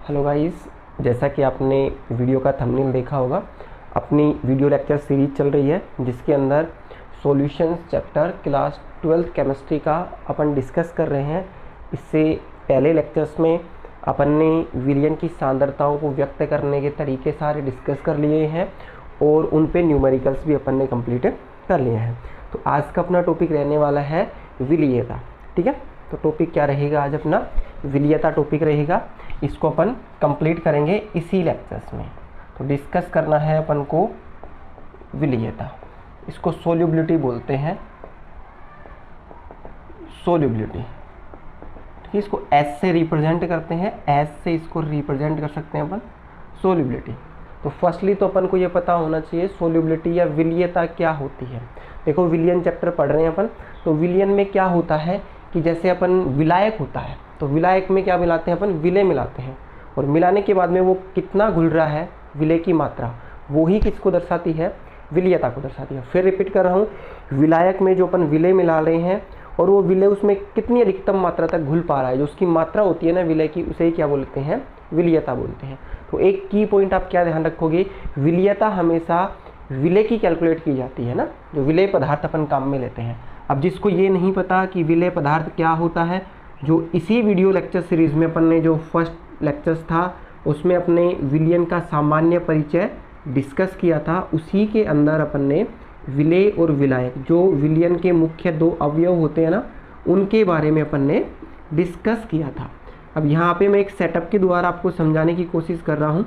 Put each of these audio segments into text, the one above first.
Hello guys, जैसा कि आपने वीडियो का थंबनेल देखा होगा, अपनी वीडियो लेक्चर सीरीज चल रही है जिसके अंदर solutions chapter class 12th chemistry का अपन डिस्कस कर रहे हैं। इससे पहले लेक्चर्स में अपन ने विलयन की सांद्रताओं को व्यक्त करने के तरीके सारे डिस्कस कर लिए हैं और उन पे न्यूमेरिकल्स भी अपन ने कंप्लीट कर लिए हैं। तो आज का अपना टॉपिक रहने वाला है विलीयता। ठीक है, तो टॉपिक क्या रहेगा आज अपना? विलीयता टॉपिक रहेगा। इसको अपन कंप्लीट करेंगे इसी लेक्चर्स में। तो डिस्कस करना है अपन को विलीयता। इसको सोल्यूबिलिटी बोलते हैं, सोल्यूबिलिटी। ठीक है, इसको एस से रिप्रेजेंट करते हैं, एस से इसको रिप्रेजेंट कर सकते हैं अपन सोल्यूबिलिटी। तो फर्स्टली तो अपन को ये पता होना चाहिए सोल्यूबिलिटी या विलीयता क्या होती है। देखो, विलयन चैप्टर पढ़ रहे हैं अपन, तो विलयन में क्या होता है कि जैसे अपन विलायक होता है तो विलायक में क्या मिलाते हैं अपन? विलय मिलाते हैं, और मिलाने के बाद में वो कितना घुल रहा है, विलय की मात्रा, वो ही किसको दर्शाती है? विलीयता को दर्शाती है। फिर रिपीट कर रहा हूँ, विलायक में जो अपन विलय मिला रहे हैं और वो विलय उसमें कितनी अधिकतम मात्रा तक घुल पा रहा है, जो उसकी मात्रा होती है ना विलय की, उसे ही क्या बोलते हैं? विलीयता बोलते हैं। तो एक की पॉइंट आप क्या ध्यान रखोगे, विलीयता हमेशा विलय की कैलकुलेट की जाती है ना, जो विलय पदार्थ अपन काम में लेते हैं। अब जिसको ये नहीं पता कि विलय पदार्थ क्या होता है, जो इसी वीडियो लेक्चर सीरीज़ में अपन ने जो फर्स्ट लेक्चर्स था उसमें अपने विलयन का सामान्य परिचय डिस्कस किया था, उसी के अंदर अपन ने विलय और विलायक, जो विलयन के मुख्य दो अवयव होते हैं ना, उनके बारे में अपन ने डिस्कस किया था। अब यहाँ पे मैं एक सेटअप के द्वारा आपको समझाने की कोशिश कर रहा हूँ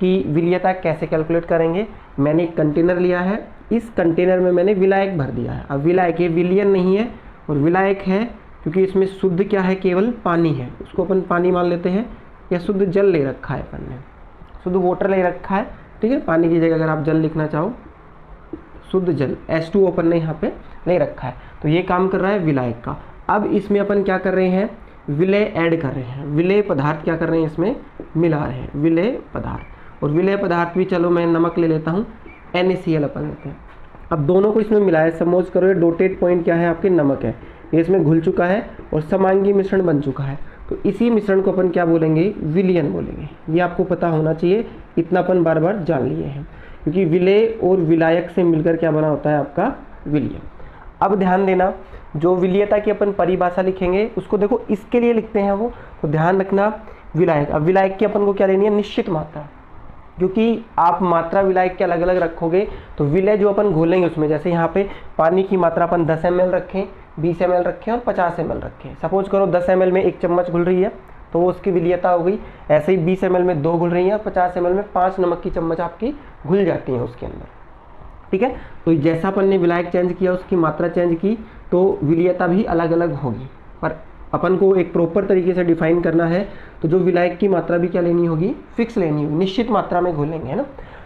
कि विलीयता कैसे कैलकुलेट करेंगे। मैंने एक कंटेनर लिया है, इस कंटेनर में मैंने विलायक भर दिया है। अब विलायक, ये विलयन नहीं है और विलायक है क्योंकि इसमें शुद्ध क्या है? केवल पानी है। उसको अपन पानी मान लेते हैं, या शुद्ध जल ले रखा है अपन ने, शुद्ध वाटर ले रखा है। ठीक है, पानी की जगह अगर आप जल लिखना चाहो, शुद्ध जल H2O अपन ने यहाँ पे ले रखा है। तो ये काम कर रहा है विलायक का। अब इसमें अपन क्या कर रहे हैं? विलय ऐड कर रहे हैं, विलय पदार्थ क्या कर रहे हैं? इसमें मिला रहे हैं विलय पदार्थ। और विलय पदार्थ भी, चलो मैं नमक ले लेता हूँ, NaCl अपन लेते हैं। अब दोनों को इसमें मिलाया, सपोज करो ये डॉटेड पॉइंट क्या है? आपके नमक है, ये इसमें घुल चुका है और समांगी मिश्रण बन चुका है। तो इसी मिश्रण को अपन क्या बोलेंगे? विलयन बोलेंगे। ये आपको पता होना चाहिए, इतना अपन बार बार जान लिए हैं, क्योंकि विलय और विलायक से मिलकर क्या बना होता है? आपका विलयन। अब ध्यान देना, जो विलीयता की अपन परिभाषा लिखेंगे उसको देखो इसके लिए लिखते हैं वो, तो ध्यान रखना विलायक। अब विलायक की अपन को क्या लेनी है? निश्चित मात्रा, क्योंकि आप मात्रा विलायक के अलग अलग रखोगे तो विलय जो अपन घोलेंगे उसमें, जैसे यहाँ पे पानी की मात्रा अपन 10 ml रखें, 20 ml रखें और 50 ml रखें। सपोज करो 10 ml में 1 चम्मच घुल रही है तो वो उसकी विलीयता हो गई। ऐसे ही 20 ml में 2 घुल रही हैं और 50 ml में 5 नमक की चम्मच आपकी घुल जाती हैं उसके अंदर। ठीक है, तो जैसा अपन ने विलायक चेंज किया, उसकी मात्रा चेंज की, तो विलीयता भी अलग अलग होगी। पर अपन को एक प्रॉपर तरीके से डिफाइन करना है, तो जो विलायक की मात्रा भी क्या लेनी होगी? फिक्स लेनी होगी, निश्चित मात्रा में घोलेंगे, है ना।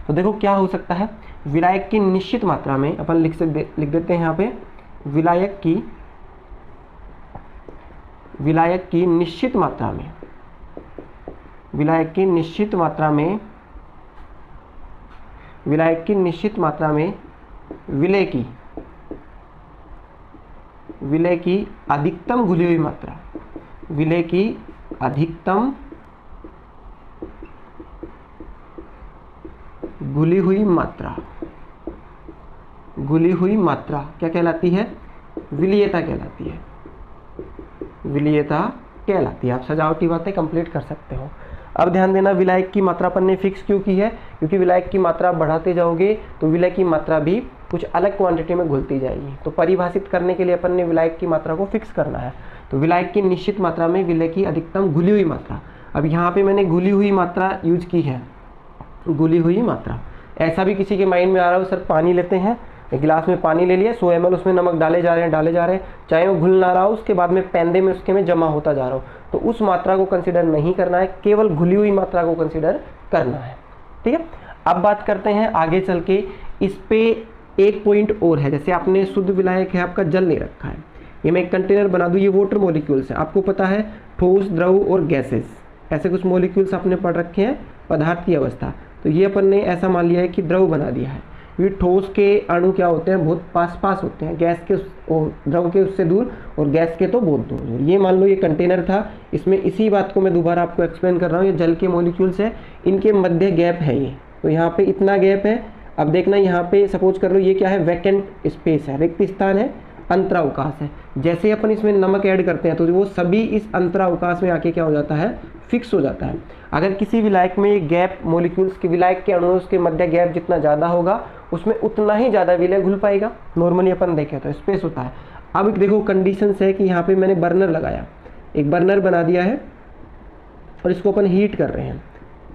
तो देखो क्या हो सकता है, विलायक की निश्चित मात्रा में अपन लिख देते हैं यहाँ पे, विलायक की निश्चित मात्रा में, विलायक की निश्चित मात्रा में, विलायक की निश्चित मात्रा में विलय की अधिकतम घुली हुई मात्रा, विलय की अधिकतम घुली हुई मात्रा क्या कहलाती है? विलीयता कहलाती है, विलीयता कहलाती है। आप सजावटी बातें कंप्लीट कर सकते हो। अब ध्यान देना, विलायक की मात्रा अपन ने फिक्स क्यों की है? क्योंकि विलायक की मात्रा बढ़ाते जाओगे तो विलय की मात्रा भी कुछ अलग क्वांटिटी में घुलती जाएगी। तो परिभाषित करने के लिए अपन ने विलायक की मात्रा को फिक्स करना है। तो विलायक की निश्चित मात्रा में विलय की अधिकतम घुली हुई मात्रा। अब यहाँ पे मैंने घुली हुई मात्रा यूज की है, घुली हुई मात्रा। ऐसा भी किसी के माइंड में आ रहा हो, सर पानी लेते हैं, एक गिलास में पानी ले लिया, 100 ml उसमें नमक डाले जा रहे हैं, चाहे वो घुल ना रहा हो, उसके बाद में पैंदे में उसके में जमा होता जा रहा हो, तो उस मात्रा को कंसिडर नहीं करना है, केवल घुली हुई मात्रा को कंसिडर करना है। ठीक है, अब बात करते हैं आगे चल के। इस पे एक पॉइंट और है, जैसे आपने शुद्ध विलायक है, आपका जल ले रखा है, ये मैं एक कंटेनर बना दूँ, ये वाटर मॉलिक्यूल्स है। आपको पता है ठोस, द्रव और गैसेस, ऐसे कुछ मॉलिक्यूल्स आपने पढ़ रखे हैं, पदार्थ की अवस्था। तो ये अपन ने ऐसा मान लिया है कि द्रव बना दिया है। क्योंकि ठोस के अणु क्या होते हैं, बहुत पास पास होते हैं, गैस के और द्रव के उससे दूर और गैस के तो बहुत दूर। ये मान लो ये कंटेनर था, इसमें इसी बात को मैं दोबारा आपको एक्सप्लेन कर रहा हूँ। ये जल के मॉलिक्यूल्स है, इनके मध्य गैप है ये, तो यहाँ पे इतना गैप है। अब देखना यहाँ पे सपोज कर लो ये क्या है, वैकेंट स्पेस है, रिक्त स्थान है, अंतरावकाश है। जैसे अपन इसमें नमक ऐड करते हैं तो वो सभी इस अंतरावकाश में आके क्या हो जाता है, फिक्स हो जाता है। अगर किसी विलायक में गैप मॉलिक्यूल्स के विलायक के अणुओं के मध्य गैप जितना ज़्यादा होगा उसमें उतना ही ज़्यादा विलय घुल पाएगा। नॉर्मली अपन देखें तो स्पेस होता है। अब देखो कंडीशंस है कि यहाँ पे मैंने बर्नर लगाया, एक बर्नर बना दिया है और इसको अपन हीट कर रहे हैं,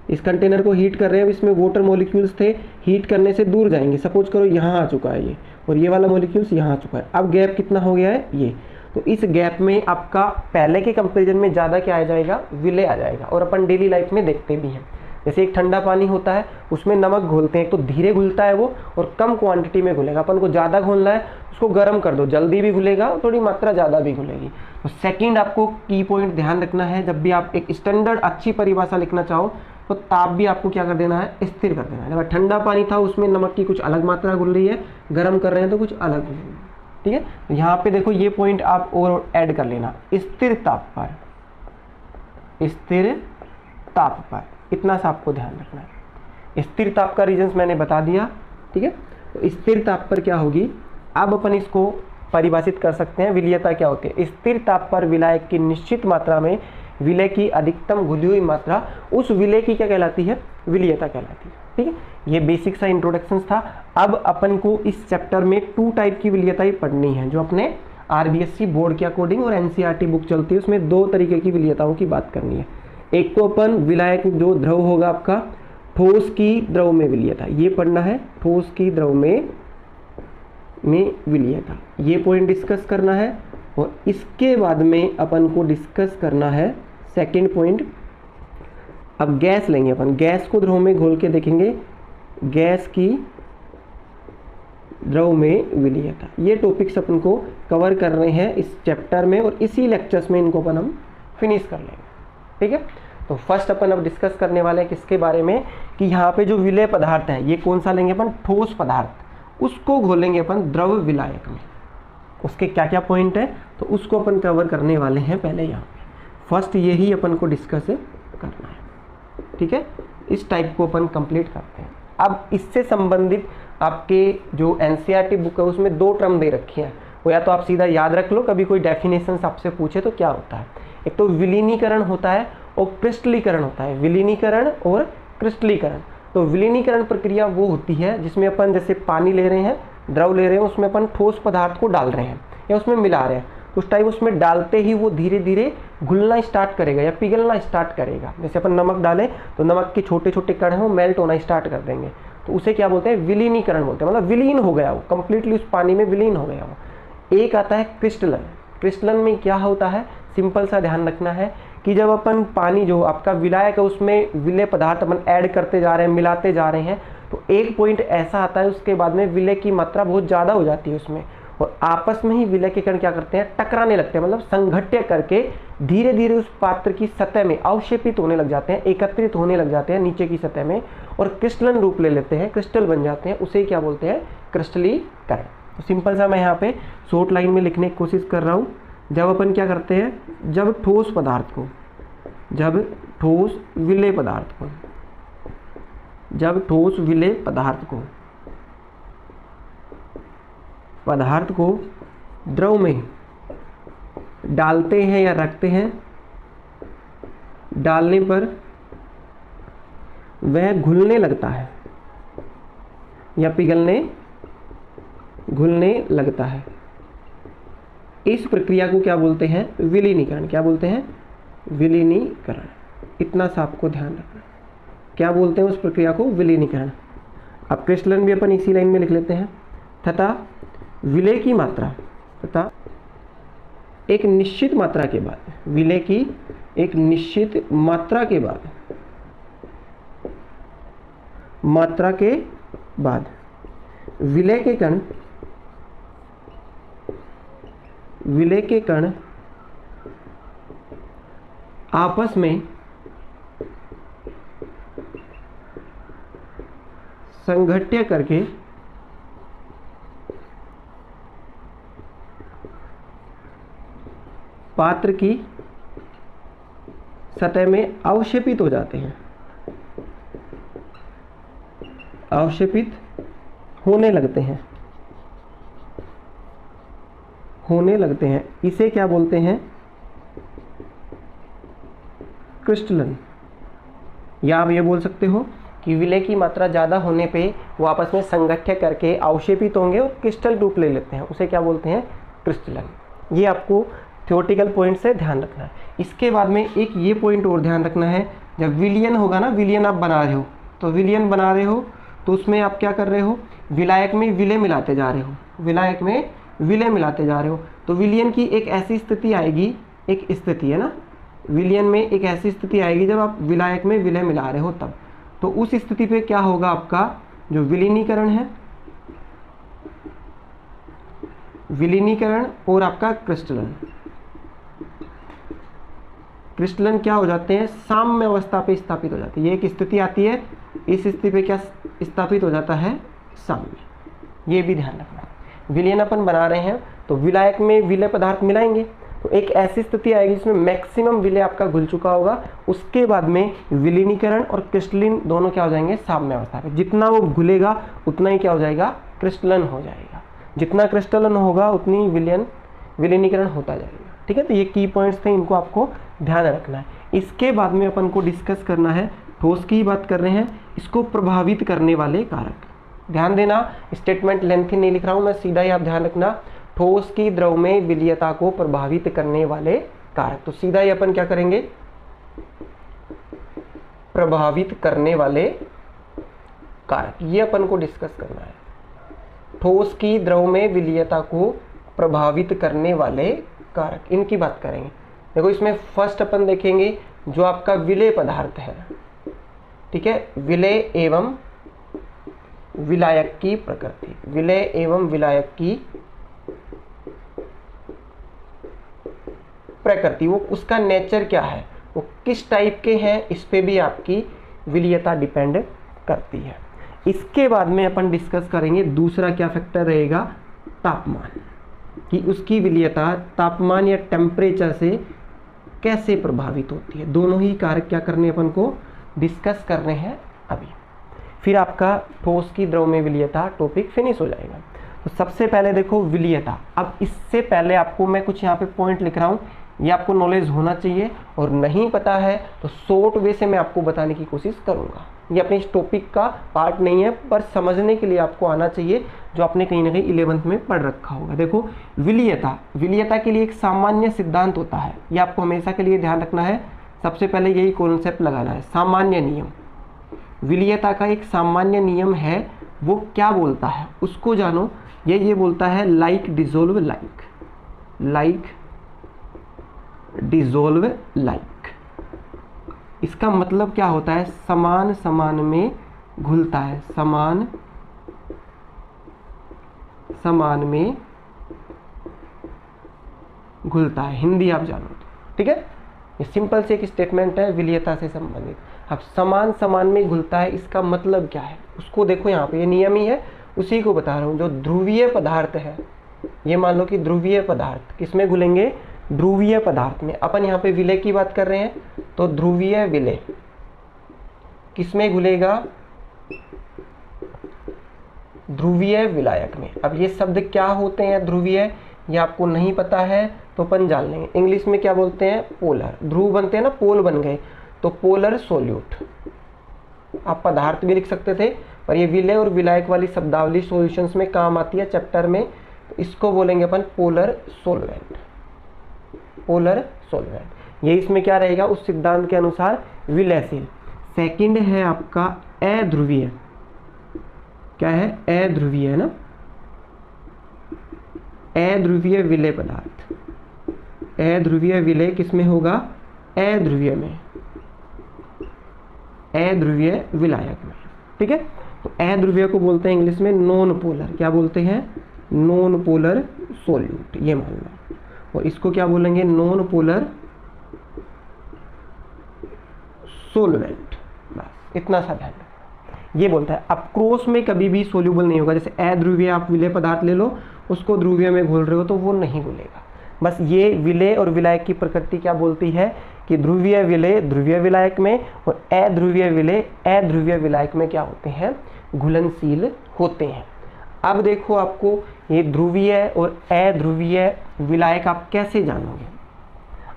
इस कंटेनर को हीट कर रहे हैं। अब इसमें वाटर मॉलिक्यूल्स थे, हीट करने से दूर जाएंगे। सपोज करो यहाँ आ चुका है ये, और ये वाला मॉलिक्यूल्स यहाँ आ चुका है। अब गैप कितना हो गया है ये, तो इस गैप में आपका पहले के कंपेरिजन में ज़्यादा क्या आ जाएगा, विलय आ जाएगा। और अपन डेली लाइफ में देखते भी हैं, जैसे एक ठंडा पानी होता है उसमें नमक घोलते हैं, एक तो धीरे घुलता है वो और कम क्वांटिटी में घुलेगा। अपन को ज़्यादा घोलना है उसको गर्म कर दो, जल्दी भी घुलेगा, थोड़ी मात्रा ज़्यादा भी घुलेगी। तो सेकंड आपको की पॉइंट ध्यान रखना है, जब भी आप एक स्टैंडर्ड अच्छी परिभाषा लिखना चाहो तो ताप भी आपको क्या कर देना है, स्थिर कर देना है। जब ठंडा पानी था उसमें नमक की कुछ अलग मात्रा घुल रही है, गर्म कर रहे हैं तो कुछ अलग घुल रही है। ठीक है, तो यहाँ पे देखो ये पॉइंट आप और ऐड कर लेना, स्थिर ताप पर, स्थिर ताप पर, इतना सा आपको ध्यान रखना है। स्थिर ताप का रीजंस मैंने बता दिया। ठीक है, तो स्थिर ताप पर क्या होगी, अब अपन इसको परिभाषित कर सकते हैं, विलयता क्या होती है। स्थिर ताप पर विलायक की निश्चित मात्रा में विलय की अधिकतम घुली हुई मात्रा, उस विलय की क्या कहलाती है, विलयता कहलाती है। ठीक है, ये बेसिक सा इंट्रोडक्शन था। अब अपन को इस चैप्टर में 2 टाइप की विलयता ही पढ़नी है, जो अपने आरबीएससी बोर्ड के अकॉर्डिंग और एनसीईआरटी बुक चलती है उसमें 2 तरीके की विलयताओं की बात करनी है। एक तो अपन विलायक जो द्रव होगा आपका, ठोस की द्रव में विलयता, ये पढ़ना है, ठोस की द्रव में विलयता, ये पॉइंट डिस्कस करना है। और इसके बाद में अपन को डिस्कस करना है सेकंड पॉइंट। अब गैस लेंगे अपन, गैस को द्रव में घोल के देखेंगे, गैस की द्रव में विलयता। ये टॉपिक्स अपन को कवर कर रहे हैं इस चैप्टर में और इसी लेक्चर्स में इनको अपन हम फिनिश कर लेंगे। ठीक है, तो फर्स्ट अपन अब डिस्कस करने वाले हैं किसके बारे में, कि यहाँ पे जो विलय पदार्थ है ये कौन सा लेंगे अपन, ठोस पदार्थ, उसको घोलेंगे अपन द्रव विलायक में। उसके क्या क्या पॉइंट है तो उसको अपन कवर करने वाले हैं पहले यहाँ पे। फर्स्ट यही अपन को डिस्कस करना है। ठीक है, इस टाइप को अपन कंप्लीट करते हैं। अब इससे संबंधित आपके जो एनसीईआरटी बुक है उसमें 2 टर्म दे रखी हैं, वो या तो आप सीधा याद रख लो, कभी कोई डेफिनेशन आपसे पूछे तो क्या होता है। एक तो विलीनीकरण होता है और क्रिस्टलीकरण होता है, विलीनीकरण और क्रिस्टलीकरण। तो विलीनीकरण प्रक्रिया वो होती है जिसमें अपन जैसे पानी ले रहे हैं, द्रव ले रहे हैं, उसमें अपन ठोस पदार्थ को डाल रहे हैं या उसमें मिला रहे हैं, तो उस टाइम उसमें डालते ही वो धीरे धीरे घुलना स्टार्ट करेगा या पिघलना स्टार्ट करेगा। जैसे अपन नमक डालें तो नमक के छोटे छोटे कण हैं वो मेल्ट होना स्टार्ट कर देंगे, तो उसे क्या बोलते हैं, विलीनीकरण बोलते हैं। मतलब विलीन हो गया वो, कंप्लीटली उस पानी में विलीन हो गया वो। एक आता है क्रिस्टलन। क्रिस्टलन में क्या होता है, सिंपल सा ध्यान रखना है कि जब अपन पानी जो आपका विलायक है उसमें विलय पदार्थ अपन ऐड करते जा रहे हैं, मिलाते जा रहे हैं, तो एक पॉइंट ऐसा आता है उसके बाद में विलय की मात्रा बहुत ज़्यादा हो जाती है उसमें, और आपस में ही विलय के कण क्या करते हैं, टकराने लगते हैं, मतलब संघट्य करके धीरे धीरे उस पात्र की सतह में अवशेपित होने लग जाते हैं, एकत्रित होने लग जाते हैं नीचे की सतह में और क्रिस्टलन रूप ले लेते हैं, क्रिस्टल बन जाते हैं। उसे क्या बोलते हैं, क्रिस्टलीकरण। तो सिंपल सा मैं यहाँ पे शॉर्ट लाइन में लिखने की कोशिश कर रहा हूँ। जब अपन क्या करते हैं, जब ठोस पदार्थ को, जब ठोस विलय पदार्थ को, जब ठोस विलय पदार्थ को द्रव में डालते हैं या रखते हैं, डालने पर वह घुलने लगता है या घुलने लगता है। इस प्रक्रिया को क्या बोलते हैं, विलीनीकरण। क्या बोलते हैं, विलीनीकरण। इतना सा आपको ध्यान रखना, क्या बोलते हैं उस प्रक्रिया को, विलीनीकरण। अब क्रिस्टलन भी अपन इसी लाइन में लिख लेते हैं। तथा विलय की मात्रा, तथा एक निश्चित मात्रा के बाद, विलय की एक निश्चित मात्रा के बाद विलय के कण आपस में संघट्य करके पात्र की सतह में अवक्षेपित हो जाते हैं, अवक्षेपित होने लगते हैं, इसे क्या बोलते हैं? क्रिस्टलन। या आप ये बोल सकते हो कि विलय की मात्रा ज़्यादा होने पे वो आपस में संगठ्य करके अवक्षेपित होंगे और क्रिस्टल रूप ले लेते हैं, उसे क्या बोलते हैं? क्रिस्टलन। ये आपको थ्योरेटिकल पॉइंट से ध्यान रखना है। इसके बाद में एक ये पॉइंट और ध्यान रखना है, जब विलयन होगा ना, विलयन आप बना रहे हो, तो विलयन बना रहे हो तो उसमें आप क्या कर रहे हो? विलायक में विलय मिलाते जा रहे हो, विलायक में विलय मिलाते जा रहे हो। तो विलयन की एक ऐसी स्थिति आएगी, एक स्थिति है ना, विलयन में एक ऐसी स्थिति आएगी जब आप विलायक में विलय मिला रहे हो तब। तो उस स्थिति पे क्या होगा? आपका जो विलीनीकरण है, विलीनीकरण और आपका क्रिस्टलन, क्रिस्टलन क्या हो जाते हैं? साम्य अवस्था पे स्थापित हो जाते हैं। ये एक स्थिति आती है, इस स्थिति पे क्या स्थापित हो जाता है? साम्य। ये भी ध्यान रखना। विलयन अपन बना रहे हैं तो विलायक में विलय पदार्थ मिलाएंगे, तो एक ऐसी स्थिति आएगी जिसमें मैक्सिमम विलय आपका घुल चुका होगा। उसके बाद में विलीनीकरण और क्रिस्टलिन दोनों क्या हो जाएंगे? साम्य अवस्था पे। जितना वो घुलेगा उतना ही क्या हो जाएगा? क्रिस्टलन हो जाएगा। जितना क्रिस्टलन होगा उतनी विलीनीकरण होता जाएगा। ठीक है, तो ये की पॉइंट्स थे, इनको आपको ध्यान रखना है। इसके बाद में अपन को डिस्कस करना है, ठोस की बात कर रहे हैं, इसको प्रभावित करने वाले कारक। ध्यान देना, स्टेटमेंट लेंथी नहीं लिख रहा हूं मैं, सीधा ही आप ध्यान रखना, ठोस की द्रव में विलीयता को प्रभावित करने वाले कारक। तो सीधा ही अपन क्या करेंगे? प्रभावित करने वाले कारक, ये अपन को डिस्कस करना है। ठोस की द्रव में विलीयता को प्रभावित करने वाले कारक, इनकी बात करेंगे। देखो, इसमें फर्स्ट अपन देखेंगे जो आपका विलेय पदार्थ है। ठीक है, विलेय एवं विलायक की प्रकृति, विलेय एवं विलायक की प्रकृति, वो उसका नेचर क्या है, वो किस टाइप के हैं, इस पे भी आपकी विलीयता डिपेंड करती है। इसके बाद में अपन डिस्कस करेंगे दूसरा क्या फैक्टर रहेगा? तापमान, कि उसकी विलीयता तापमान या टेम्परेचर से कैसे प्रभावित होती है। दोनों ही कारक क्या करने अपन को डिस्कस करने हैं अभी। फिर आपका ठोस की द्रव में विलीयता टॉपिक फिनिश हो जाएगा। तो सबसे पहले देखो विलीयता। अब इससे पहले आपको मैं कुछ यहाँ पे पॉइंट लिख रहा हूँ, ये आपको नॉलेज होना चाहिए, और नहीं पता है तो शॉर्ट वे से मैं आपको बताने की कोशिश करूँगा। ये अपने इस टॉपिक का पार्ट नहीं है, पर समझने के लिए आपको आना चाहिए, जो आपने कहीं ना कहीं 11th में पढ़ रखा होगा। देखो, विलीयता, विलीयता के लिए एक सामान्य सिद्धांत होता है, ये आपको हमेशा के लिए ध्यान रखना है। सबसे पहले यही कॉन्सेप्ट लगाना है, सामान्य नियम। विलीयता का एक सामान्य नियम है, वो क्या बोलता है उसको जानो। ये बोलता है like dissolve like, like dissolve like. इसका मतलब क्या होता है? समान समान में घुलता है, समान समान में घुलता है, हिंदी आप जानो तो। ठीक है, ये सिंपल से एक स्टेटमेंट है विलीयता से संबंधित। अब समान समान में घुलता है, इसका मतलब क्या है उसको देखो। यहाँ पे ये नियम ही है, उसी को बता रहा हूँ। जो ध्रुवीय पदार्थ है, ये मान लो कि ध्रुवीय पदार्थ किसमें घुलेंगे? ध्रुवीय पदार्थ में। अपन यहाँ पे विलय की बात कर रहे हैं, तो ध्रुवीय विलय किसमें घुलेगा? ध्रुवीय विलायक में। अब ये शब्द क्या होते हैं ध्रुवीय, ये आपको नहीं पता है तो अपन जान लेंगे। इंग्लिश में क्या बोलते हैं? पोलर। ध्रुव बनते हैं ना, पोल बन गए, तो पोलर सोल्यूट। आप पदार्थ भी लिख सकते थे, पर ये विलय और विलायक वाली शब्दावली सॉल्यूशंस में काम आती है चैप्टर में, तो इसको बोलेंगे अपन पोलर सोलवेंट, पोलर सोलवेंट। ये इसमें क्या रहेगा? उस सिद्धांत के अनुसार विलयशील। सेकंड है आपका अध्रुवीय। क्या है? अध्रुवीय है ना, अध्रुवीय विलय पदार्थ। अध्रुवीय विलय किसमें होगा? अध्रुवीय में, अध्रुवीय विलायक में। ठीक है, तो अध्रुवीय को बोलते हैं इंग्लिश में नॉन पोलर। क्या बोलते हैं? नॉन पोलर सोल्यूट, ये मान लो। और इसको क्या बोलेंगे? Non polar solvent. बस इतना सा ध्यान रखना। ये बोलता है अब क्रॉस में कभी भी सोल्यूबल नहीं होगा। जैसे अध्रुवीय आप विलय पदार्थ ले लो, उसको ध्रुवीय में घोल रहे हो तो वो नहीं घुलेगा। बस ये विलेय और विलायक की प्रकृति क्या बोलती है कि ध्रुवीय विलेय ध्रुवीय विलायक में और अध्रुवीय विलेय अध्रुवीय विलायक में क्या होते हैं, घुलनशील होते हैं। अब देखो आपको ये ध्रुवीय और अध्रुवीय विलायक आप कैसे जानोगे।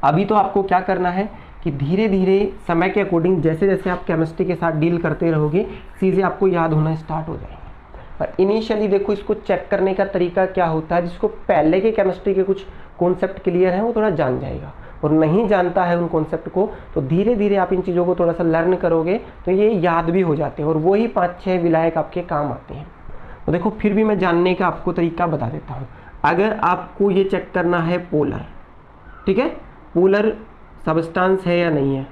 अभी तो आपको क्या करना है कि धीरे धीरे समय के अकॉर्डिंग जैसे जैसे आप केमिस्ट्री के साथ डील करते रहोगे चीज़ें आपको याद होना स्टार्ट हो जाएंगी। पर इनिशियली देखो इसको चेक करने का तरीका क्या होता है, जिसको पहले के केमिस्ट्री के कुछ कॉन्सेप्ट क्लियर हैं वो थोड़ा जान जाएगा, और नहीं जानता है उन कॉन्सेप्ट को तो धीरे धीरे आप इन चीज़ों को थोड़ा सा लर्न करोगे तो ये याद भी हो जाते हैं और वही 5-6 विलायक आपके काम आते हैं। तो देखो फिर भी मैं जानने का आपको तरीका बता देता हूँ। अगर आपको ये चेक करना है पोलर, ठीक है, पोलर सबस्टांस है या नहीं है।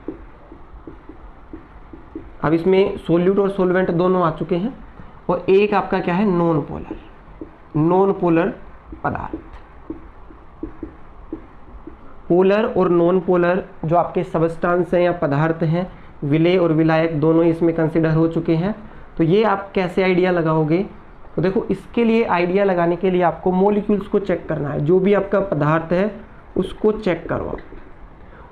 अब इसमें सोल्यूट और सोलवेंट दोनों आ चुके हैं और एक आपका क्या है, नॉन पोलर पदार्थ। पोलर और नॉन पोलर जो आपके सबस्टांस हैं या पदार्थ हैं, विलेय और विलायक दोनों इसमें कंसिडर हो चुके हैं। तो ये आप कैसे आइडिया लगाओगे, तो देखो इसके लिए आइडिया लगाने के लिए आपको मॉलिक्यूल्स को चेक करना है। जो भी आपका पदार्थ है उसको चेक करो,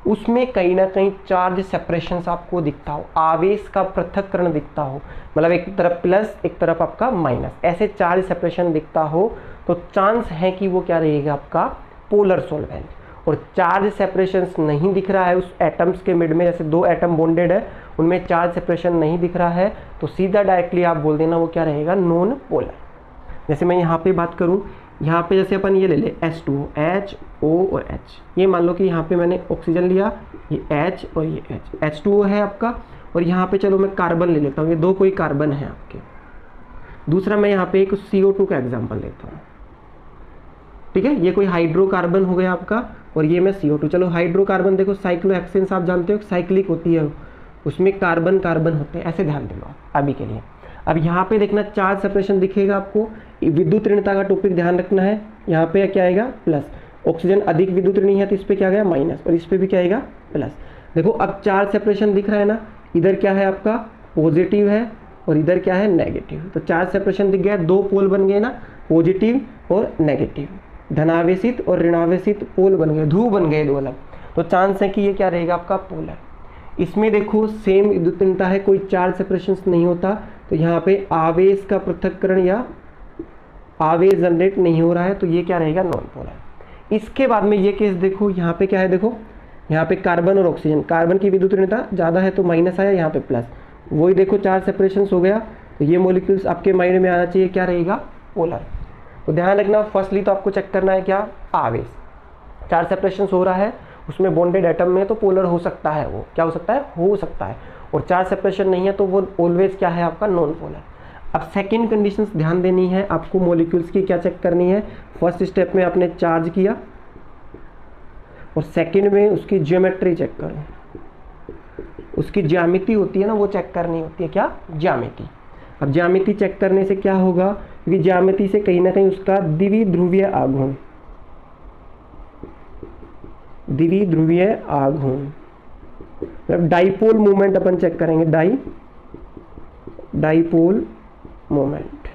उसमें कहीं ना कहीं चार्ज सेपरेशंस आपको दिखता हो, आवेश का पृथक्करण दिखता हो, मतलब एक तरफ प्लस एक तरफ आपका माइनस, ऐसे चार्ज सेपरेशन दिखता हो तो चांस है कि वो क्या रहेगा आपका पोलर सॉल्वेंट। और चार्ज सेपरेशंस नहीं दिख रहा है उस एटम्स के मिड में, जैसे 2 एटम बॉन्डेड है उनमें चार्ज सेपरेशन नहीं दिख रहा है तो सीधा डायरेक्टली आप बोल देना वो क्या रहेगा, नॉन पोलर। जैसे मैं यहाँ पे बात करूँ, यहाँ पे जैसे अपन ये ले ले H2O, H, O और H, ये मान लो कि यहाँ पे मैंने ऑक्सीजन लिया, ये H और ये H, H2O है आपका, और यहाँ पे चलो मैं कार्बन ले लेता हूँ, ये 2 कोई कार्बन है आपके। दूसरा मैं यहाँ पे एक CO2 का एग्जाम्पल लेता हूँ, ठीक है, ये कोई हाइड्रोकार्बन हो गया आपका और ये मैं CO2। चलो हाइड्रोकार्बन देखो साइक्लोहेक्सेन्स आप जानते हो साइक्लिक होती है, उसमें कार्बन कार्बन होते हैं, ऐसे ध्यान दे लो अभी के लिए। अब यहाँ पे देखना चार्ज सेपरेशन दिखेगा आपको, विद्युत ऋणता का टॉपिक ध्यान रखना है। यहाँ पे क्या आएगा, प्लस। ऑक्सीजन अधिक विद्युत ऋणी है तो इस पे क्या गया, माइनस, और इस पे भी क्या आएगा, प्लस। देखो अब चार्ज सेपरेशन दिख रहा है ना, इधर क्या है आपका पॉजिटिव है और इधर क्या है नेगेटिव, तो चार्ज सेपरेशन दिख गया, 2 पोल बन गए ना, पॉजिटिव और नेगेटिव, धनावेशित और ऋणावेशित पोल बन गए, ध्रुव बन गए 2 अलग। तो चांस है कि ये क्या रहेगा आपका पोलर। इसमें देखो सेम विद्युत ऋणता है, कोई चार्ज सेपरेशन नहीं होता, तो यहाँ पे आवेश का पृथक्करण या आवेश जनरेट नहीं हो रहा है, तो ये क्या रहेगा, नॉन पोलर। इसके बाद में ये केस देखो, यहाँ पे क्या है, देखो यहाँ पे कार्बन और ऑक्सीजन, कार्बन की विद्युत ऋणता ज़्यादा है तो माइनस आया, यहाँ पे प्लस, वही देखो चार्ज सेपरेशन हो गया, तो ये मॉलिक्यूल्स आपके माइंड में आना चाहिए क्या रहेगा, पोलर। तो ध्यान रखना, फर्स्टली तो आपको चेक करना है क्या, आवेश। चार्ज सेपरेशन हो रहा है उसमें बॉन्डेड एटम में तो पोलर हो सकता है, वो क्या हो सकता है, हो सकता है। और चार्ज सेपरेशन नहीं है तो वो ऑलवेज क्या है आपका, नॉन पोलर। अब सेकंड कंडीशंस ध्यान देनी है आपको, मॉलिक्यूल्स की क्या चेक करनी है। फर्स्ट स्टेप में आपने चार्ज किया और सेकंड में उसकी ज्योमेट्री चेक करो, उसकी ज्यामिति होती है ना, वो चेक करनी होती है, क्या, ज्यामिति। अब ज्यामिति चेक करने से क्या होगा, क्योंकि ज्यामिति से कहीं ना कहीं उसका द्विध्रुवीय आघूर्ण, द्विध्रुवीय आघूर्ण मतलब डाइपोल मूवमेंट अपन चेक करेंगे, डाइपोल मूवमेंट,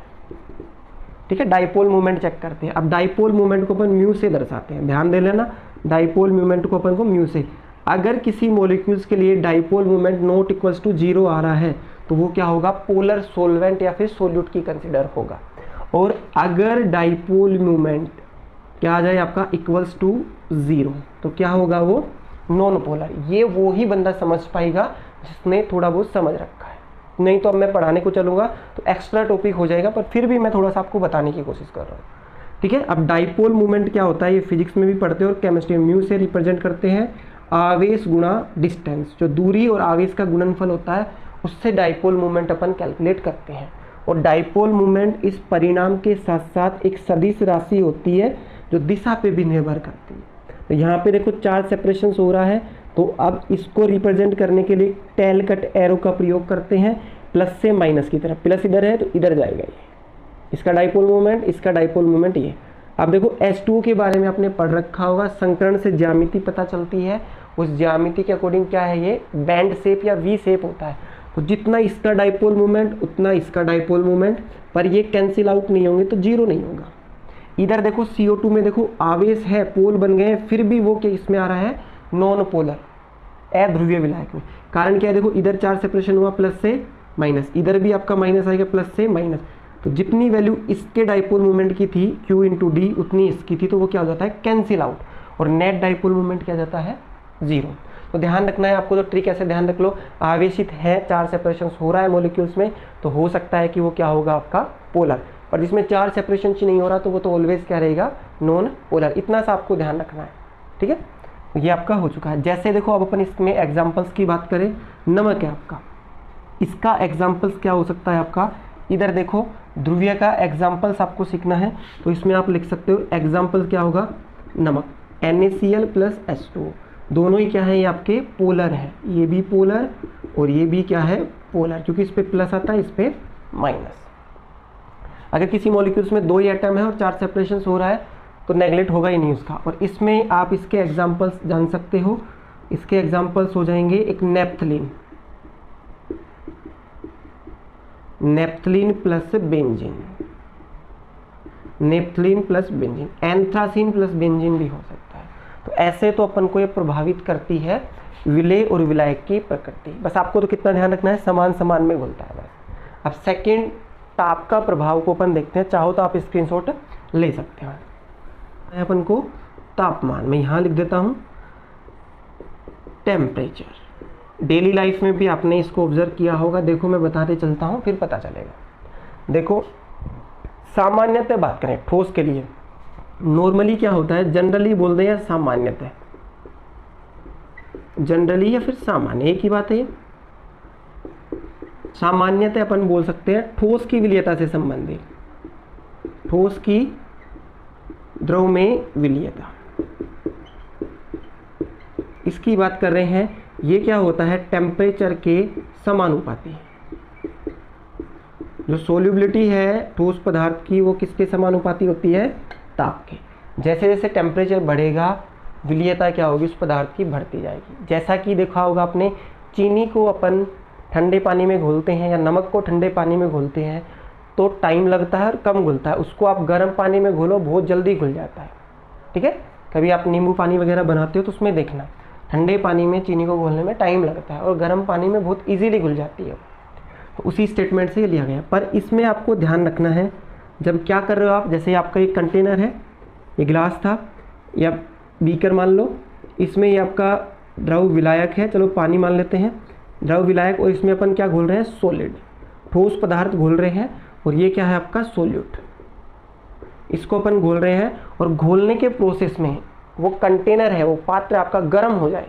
ठीक है, डाइपोल मूवमेंट चेक करते हैं। अब डाइपोल मूवमेंट को अपन म्यू से दर्शाते हैं, ध्यान दे लेना, डाइपोल मूवमेंट को अपन को म्यू से। अगर किसी मॉलिक्यूल्स के लिए dipole movement not equals to 0 आ रहा है तो वो क्या होगा, पोलर सोलवेंट या फिर सोल्यूट की कंसिडर होगा। और अगर डाइपोल मूवमेंट क्या आ जाए आपका इक्वल्स टू 0 तो क्या होगा, वो नॉन पोलर। ये वो ही बंदा समझ पाएगा जिसने थोड़ा बहुत समझ रखा है, नहीं तो अब मैं पढ़ाने को चलूँगा तो एक्स्ट्रा टॉपिक हो जाएगा, पर फिर भी मैं थोड़ा सा आपको बताने की कोशिश कर रहा हूँ, ठीक है। अब डाइपोल मूवमेंट क्या होता है, ये फिजिक्स में भी पढ़ते हैं और केमिस्ट्री में, म्यू से रिप्रेजेंट करते हैं आवेश गुणा डिस्टेंस, जो दूरी और आवेश का गुणनफल होता है उससे डाइपोल मूवमेंट अपन कैलकुलेट करते हैं। और डाइपोल मूवमेंट इस परिणाम के साथ साथ एक सदिश राशि होती है जो दिशा पे भी निर्भर करती है। तो यहाँ पे देखो चार्ज सेपरेशन हो रहा है, तो अब इसको रिप्रेजेंट करने के लिए टेल कट एरो का प्रयोग करते हैं, प्लस से माइनस की तरफ, प्लस इधर है तो इधर जाएगा ये, इसका डाइपोल मूवमेंट, इसका डाइपोल मूवमेंट ये। अब देखो H2O के बारे में आपने पढ़ रखा होगा, संकरण से ज्यामिति पता चलती है, उस ज्यामिति के अकॉर्डिंग क्या है, ये बैंड शेप या वी शेप होता है। तो जितना इसका डाइपोल मूवमेंट उतना इसका डाइपोल मूवमेंट, पर ये कैंसिल आउट नहीं होंगे तो 0 नहीं होगा। इधर देखो CO2 में देखो आवेश है, पोल बन गए हैं, फिर भी वो क्या इसमें आ रहा है नॉन पोलर, अध्रुवीय विलायक में। कारण क्या है, देखो इधर चार्ज सेपरेशन हुआ प्लस से माइनस, इधर भी आपका माइनस आएगा प्लस से माइनस, तो जितनी वैल्यू इसके डाइपोल मोमेंट की थी Q इंटू डी उतनी इसकी थी, तो वो क्या हो जाता है कैंसिल आउट, और नेट डाइपोल मोमेंट क्या जाता है 0। तो ध्यान रखना है आपको, तो ट्रिक ऐसे ध्यान रख लो, आवेशित है, चार्ज सेपरेशन हो रहा है मॉलिक्यूल्स में, तो हो सकता है कि वो क्या होगा आपका पोलर, और जिसमें चार्ज सेपरेशन नहीं हो रहा तो वो तो ऑलवेज क्या रहेगा नॉन पोलर। इतना सा आपको ध्यान रखना है, ठीक है। ये आपका हो चुका है। जैसे देखो अब अपन इसमें एग्जाम्पल्स की बात करें, नमक है आपका, इसका एग्जाम्पल्स क्या हो सकता है आपका, इधर देखो ध्रुवीय का एग्जाम्पल्स आपको सीखना है, तो इसमें आप लिख सकते हो एग्जाम्पल क्या होगा, नमक NaCl प्लस H2O, दोनों ही क्या है ये आपके पोलर है, ये भी पोलर और ये भी क्या है पोलर, क्योंकि इस पे प्लस आता है इस पे माइनस। अगर किसी मॉलिक्यूल्स में 2 ही एटम है और चार्ज सेपरेशन हो रहा है तो नेगलेक्ट होगा ही नहीं उसका। और इसमें आप इसके एग्जाम्पल्स जान सकते हो, इसके एग्जाम्पल्स हो जाएंगे एक naphthalene, naphthalene plus benzene, naphthalene plus benzene, anthracene plus benzene भी हो सकता है। तो ऐसे तो अपन को ये प्रभावित करती है विलेय और विलायक की प्रकृति। बस आपको तो कितना ध्यान रखना है, समान समान में घुलता है बस। अब सेकेंड ताप का प्रभाव को अपन देखते हैं, चाहो तो आप स्क्रीनशॉट ले सकते हैं। अपन को तापमान मैं यहाँ लिख देता हूँ टेम्परेचर। डेली लाइफ में भी आपने इसको ऑब्जर्व किया होगा, देखो मैं बताते चलता हूँ फिर पता चलेगा। देखो सामान्यतः बात करें ठोस के लिए, नॉर्मली क्या होता है, जनरली बोल दें या सामान्यतः, जनरली या फिर सामान्य एक ही बात है। सामान्यतः अपन बोल सकते हैं ठोस की विलीयता से संबंधित, ठोस की द्रव में विलीयता, इसकी बात कर रहे हैं। ये क्या होता है, टेम्परेचर के समानुपाती। जो सोल्यूबिलिटी है ठोस पदार्थ की वो किसके समानुपाती होती है, ताप के। जैसे जैसे टेम्परेचर बढ़ेगा विलीयता क्या होगी उस पदार्थ की बढ़ती जाएगी। जैसा कि देखा होगा आपने, चीनी को अपन ठंडे पानी में घोलते हैं या नमक को ठंडे पानी में घोलते हैं तो टाइम लगता है और कम घुलता है, उसको आप गर्म पानी में घोलो बहुत जल्दी घुल जाता है, ठीक है। कभी आप नींबू पानी वगैरह बनाते हो तो उसमें देखना, ठंडे पानी में चीनी को घोलने में टाइम लगता है और गर्म पानी में बहुत इजीली घुल जाती है। तो उसी स्टेटमेंट से लिया गया। पर इसमें आपको ध्यान रखना है, जब क्या कर रहे हो आप, जैसे आपका एक कंटेनर है, ये गिलास था या बीकर मान लो, इसमें ये आपका द्रव विलायक है, चलो पानी मान लेते हैं, द्रव विलायक, और इसमें अपन क्या घोल रहे हैं, सॉलिड ठोस पदार्थ घोल रहे हैं, और ये क्या है आपका सोल्यूट, इसको अपन घोल रहे हैं। और घोलने के प्रोसेस में वो कंटेनर है, वो पात्र आपका गर्म हो जाए,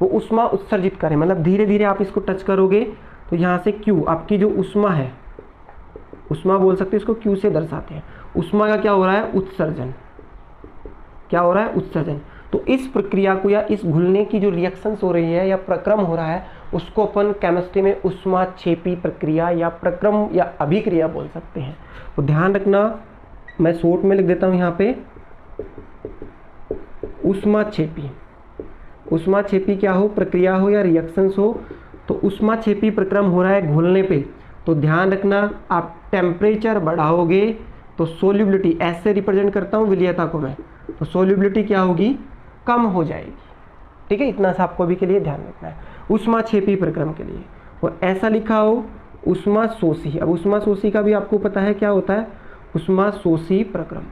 वो उष्मा उत्सर्जित करे, मतलब धीरे धीरे आप इसको टच करोगे तो यहाँ से Q आपकी जो उष्मा है, उष्मा बोल सकते हैं इसको, Q से दर्शाते हैं। उष्मा का क्या हो रहा है, उत्सर्जन, क्या हो रहा है, उत्सर्जन। तो इस प्रक्रिया को या इस घुलने की जो रिएक्शंस हो रही है या प्रक्रम हो रहा है उसको अपन केमिस्ट्री में ऊष्माक्षेपी प्रक्रिया या प्रक्रम या अभिक्रिया बोल सकते हैं। तो ध्यान रखना, मैं शॉर्ट में लिख देता हूँ यहाँ पे ऊष्माक्षेपी। ऊष्माक्षेपी क्या हो, प्रक्रिया हो या रिएक्शंस हो, तो ऊष्माक्षेपी प्रक्रम हो रहा है घुलने पे। तो ध्यान रखना, आप टेम्परेचर बढ़ाओगे तो सोल्यूबिलिटी, ऐसे रिप्रेजेंट करता हूँ विलीयता को मैं, तो सोल्यूबिलिटी क्या होगी, कम हो जाएगी, ठीक है। इतना सा आपको अभी के लिए ध्यान रखना है ऊष्माक्षेपी प्रक्रम के लिए। और ऐसा लिखा हो ऊष्माशोषी। अब ऊष्माशोषी का भी आपको पता है क्या होता है, ऊष्माशोषी प्रक्रम।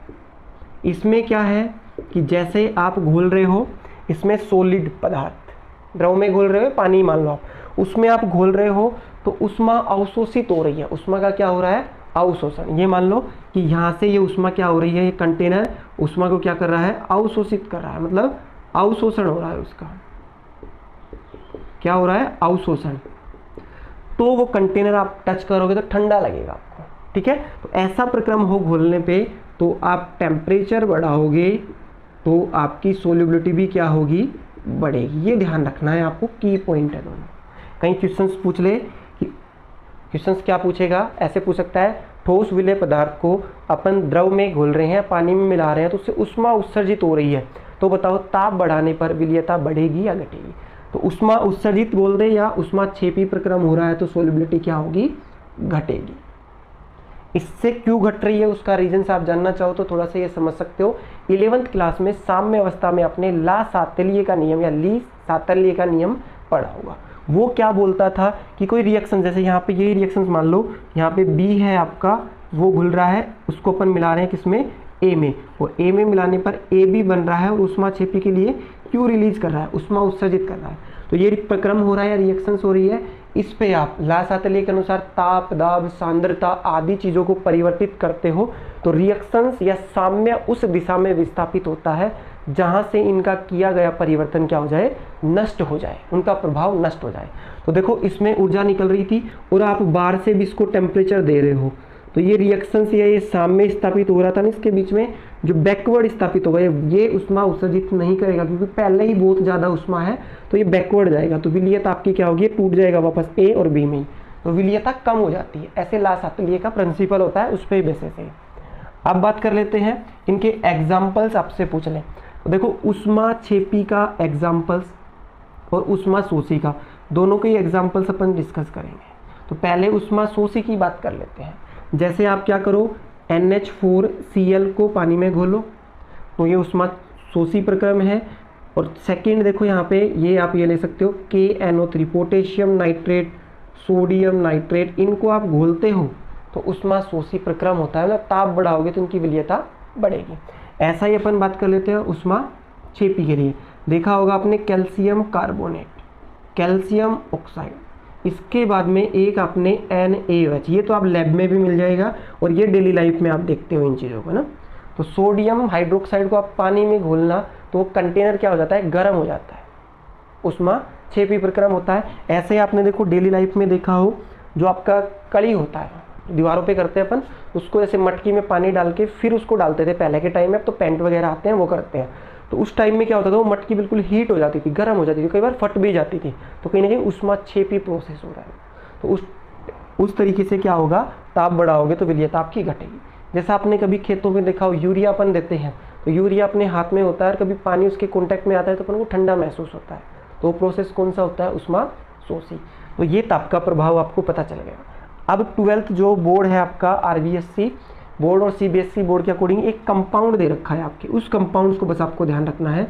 इसमें क्या है कि जैसे आप घोल रहे हो, इसमें सॉलिड पदार्थ द्रव में घोल रहे हो, पानी मान लो आप, उसमें आप घोल रहे हो तो ऊष्मा अवशोषित हो रही है। ऊष्मा का क्या हो रहा है, अवशोषण। ये मान लो कि यहाँ से ये ऊष्मा क्या हो रही है, ये कंटेनर ऊष्मा को क्या कर रहा है, अवशोषित कर रहा है, मतलब अवशोषण हो रहा है उसका, क्या हो रहा है, अवशोषण। तो वो कंटेनर आप टच करोगे तो ठंडा लगेगा आपको, ठीक है। तो ऐसा प्रक्रम हो घोलने पे, तो आप टेम्परेचर बढ़ाओगे तो आपकी सोल्यूबिलिटी भी क्या होगी, बढ़ेगी। ये ध्यान रखना है आपको, की पॉइंट है दोनों। कहीं क्वेश्चंस पूछ ले कि क्वेश्चंस क्या पूछेगा, ऐसे पूछ सकता है, ठोस विलेय पदार्थ को अपन द्रव में घोल रहे हैं, पानी में मिला रहे हैं, तो उससे ऊष्मा उत्सर्जित हो रही है, तो बताओ ताप बढ़ाने पर विलीयता बढ़ेगी या घटेगी। तो ऊष्मा उत्सर्जित बोल दे या ऊष्माक्षेपी प्रक्रम हो रहा है तो सोल्यूबिलिटी क्या होगी, घटेगी। इससे क्यों घट रही है उसका रीजन से आप जानना चाहो तो थोड़ा सा ये समझ सकते हो। 11th क्लास में साम्य अवस्था में आपने ला सातल्य का नियम या ली सातल्य का नियम पढ़ा होगा। वो क्या बोलता था कि कोई रिएक्शन, जैसे यहाँ पे ये रिएक्शन मान लो, यहाँ पे बी है आपका, वो घुल रहा है, उसको अपन मिला रहे हैं किसमें, ए में, और ए में मिलाने पर ए बी बन रहा है और ऊष्माक्षेपी के लिए क्यू रिलीज कर रहा है, ऊष्मा उत्सर्जित कर रहा है। तो ये प्रक्रम हो रहा है या रिएक्शंस हो रही है, इस पे आप ला सातल्य के अनुसार ताप, दाब, सांद्रता आदि चीज़ों को परिवर्तित करते हो तो रिएक्शंस या साम्य उस दिशा में विस्थापित होता है जहाँ से इनका किया गया परिवर्तन क्या हो जाए, नष्ट हो जाए, उनका प्रभाव नष्ट हो जाए। तो देखो इसमें ऊर्जा निकल रही थी और आप बाहर से भी इसको टेम्परेचर दे रहे हो, तो ये रिएक्शन से ये साम्य स्थापित हो रहा था ना, इसके बीच में जो बैकवर्ड स्थापित होगा ये उष्मा उत्सर्जित नहीं करेगा क्योंकि पहले ही बहुत ज़्यादा उष्मा है, तो ये बैकवर्ड जाएगा, तो विलीयता आपकी क्या होगी, टूट जाएगा वापस ए और बी में ही, तो विलीयता कम हो जाती है। ऐसे ला सातल्य का प्रिंसिपल होता है, उस पर बेसिस है। अब बात कर लेते हैं इनके एग्जाम्पल्स, आपसे पूछ लें तो देखो ऊष्माक्षेपी का एग्जाम्पल्स और ऊष्माशोषी का, दोनों के एग्जाम्पल्स अपन डिस्कस करेंगे। तो पहले ऊष्माशोषी की बात कर लेते हैं। जैसे आप क्या करो, NH4Cl को पानी में घोलो, तो ये ऊष्माशोषी प्रक्रम है। और सेकंड देखो यहाँ पे ये आप ये ले सकते हो KNO3 potassium nitrate, sodium nitrate, इनको आप घोलते हो तो ऊष्माशोषी प्रक्रम होता है ना, ताप बढ़ाओगे तो इनकी विलीयता बढ़ेगी। ऐसा ही अपन बात कर लेते हैं ऊष्माक्षेपी के लिए। देखा होगा आपने कैल्शियम कार्बोनेट, कैल्शियम ऑक्साइड, इसके बाद में एक आपने NaOH, ये तो आप लैब में भी मिल जाएगा और ये डेली लाइफ में आप देखते हो इन चीज़ों को ना। तो सोडियम हाइड्रोक्साइड को आप पानी में घोलना तो वो कंटेनर क्या हो जाता है, गर्म हो जाता है, ऊष्माक्षेपी प्रक्रम होता है। ऐसे आपने देखो डेली लाइफ में देखा हो, जो आपका कड़ी होता है दीवारों पे करते हैं अपन, उसको जैसे मटकी में पानी डाल के फिर उसको डालते थे पहले के टाइम में, अब तो पेंट वगैरह आते हैं वो करते हैं। तो उस टाइम में क्या होता था, वो मटकी बिल्कुल हीट हो जाती थी, गर्म हो जाती थी, कई बार फट भी जाती थी, तो कहीं ना कहीं ऊष्माक्षेपी प्रोसेस हो रहा है। तो उस तरीके से क्या होगा, ताप बढ़ाओगे तो विलीयता आपकी घटेगी। जैसा आपने कभी खेतों में देखा हो, यूरिया अपन देते हैं तो यूरिया अपने हाथ में होता है, कभी पानी उसके कॉन्टैक्ट में आता है तो अपन को ठंडा महसूस होता है, तो वो प्रोसेस कौन सा होता है, ऊष्माशोषी। तो ये ताप का प्रभाव आपको पता चल गया। अब 12th जो बोर्ड है आपका RBSC बोर्ड और CBSE बोर्ड के अकॉर्डिंग एक कंपाउंड दे रखा है आपके, उस कंपाउंड को बस आपको ध्यान रखना है।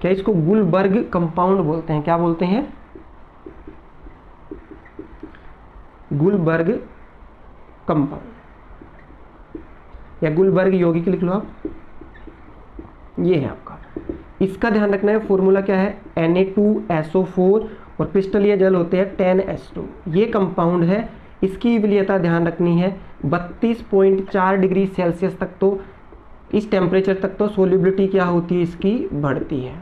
क्या इसको गुलबर्ग कंपाउंड बोलते हैं, क्या बोलते हैं, गुलबर्ग कंपाउंड या गुलबर्ग यौगिक लिख लो आप, ये है आपका। इसका ध्यान रखना है, फॉर्मूला क्या है, Na2SO4 और पिस्टलीय जल होते हैं 10H2, ये कंपाउंड है। इसकी विलीयता ध्यान रखनी है 32.4 डिग्री सेल्सियस तक, तो इस टेम्परेचर तक तो सोल्युबिलिटी क्या होती है, इसकी बढ़ती है,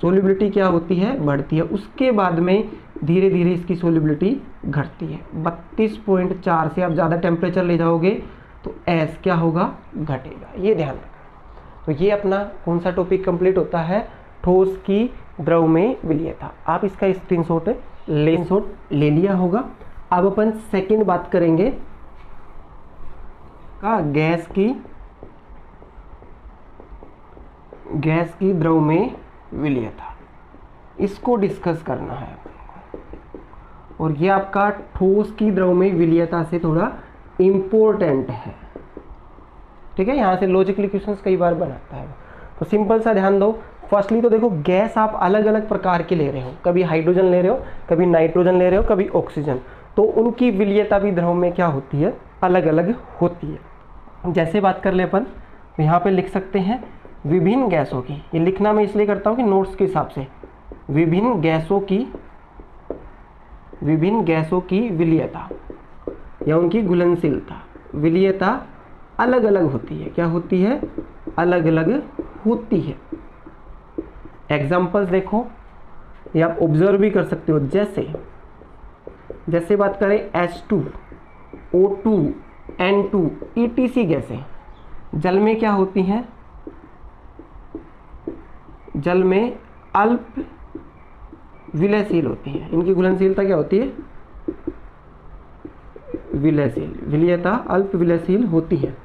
सोल्युबिलिटी क्या होती है, बढ़ती है। उसके बाद में धीरे धीरे इसकी सोल्युबिलिटी घटती है। 32.4 से आप ज़्यादा टेम्परेचर ले जाओगे तो एस क्या होगा, घटेगा, ये ध्यान रखना। तो ये अपना कौन सा टॉपिक कंप्लीट होता है, ठोस की द्रव में विलीयता। आप इसका स्क्रीनशॉट ले लिया होगा। अब अपन सेकंड बात करेंगे का गैस की द्रव में विलीयता, इसको डिस्कस करना है। और ये आपका ठोस की द्रव में विलीयता से थोड़ा इम्पोर्टेंट है, ठीक है, यहाँ से लॉजिकली क्वेश्चंस कई बार बनाता है। तो सिंपल सा ध्यान दो। फर्स्टली तो देखो गैस आप अलग अलग प्रकार की ले रहे हो, कभी हाइड्रोजन ले रहे हो, कभी नाइट्रोजन ले रहे हो, कभी ऑक्सीजन, तो उनकी विलीयता भी द्रव में क्या होती है, अलग अलग होती है। जैसे बात कर ले अपन, तो यहाँ पे लिख सकते हैं विभिन्न गैसों की, ये लिखना मैं इसलिए करता हूँ कि नोट्स के हिसाब से, विभिन्न गैसों की विलीयता या उनकी घुलनशीलता, विलीयता अलग अलग होती है। क्या होती है, अलग अलग होती है। एग्जाम्पल्स देखो, ये आप ऑब्जर्व भी कर सकते हो। जैसे बात करें H2, O2, N2, ETC गैसें जल में क्या होती हैं, जल में अल्प विलयशील होती हैं। इनकी घुलनशीलता क्या होती है, विलयशील, विलीयता अल्प विलयशील होती है।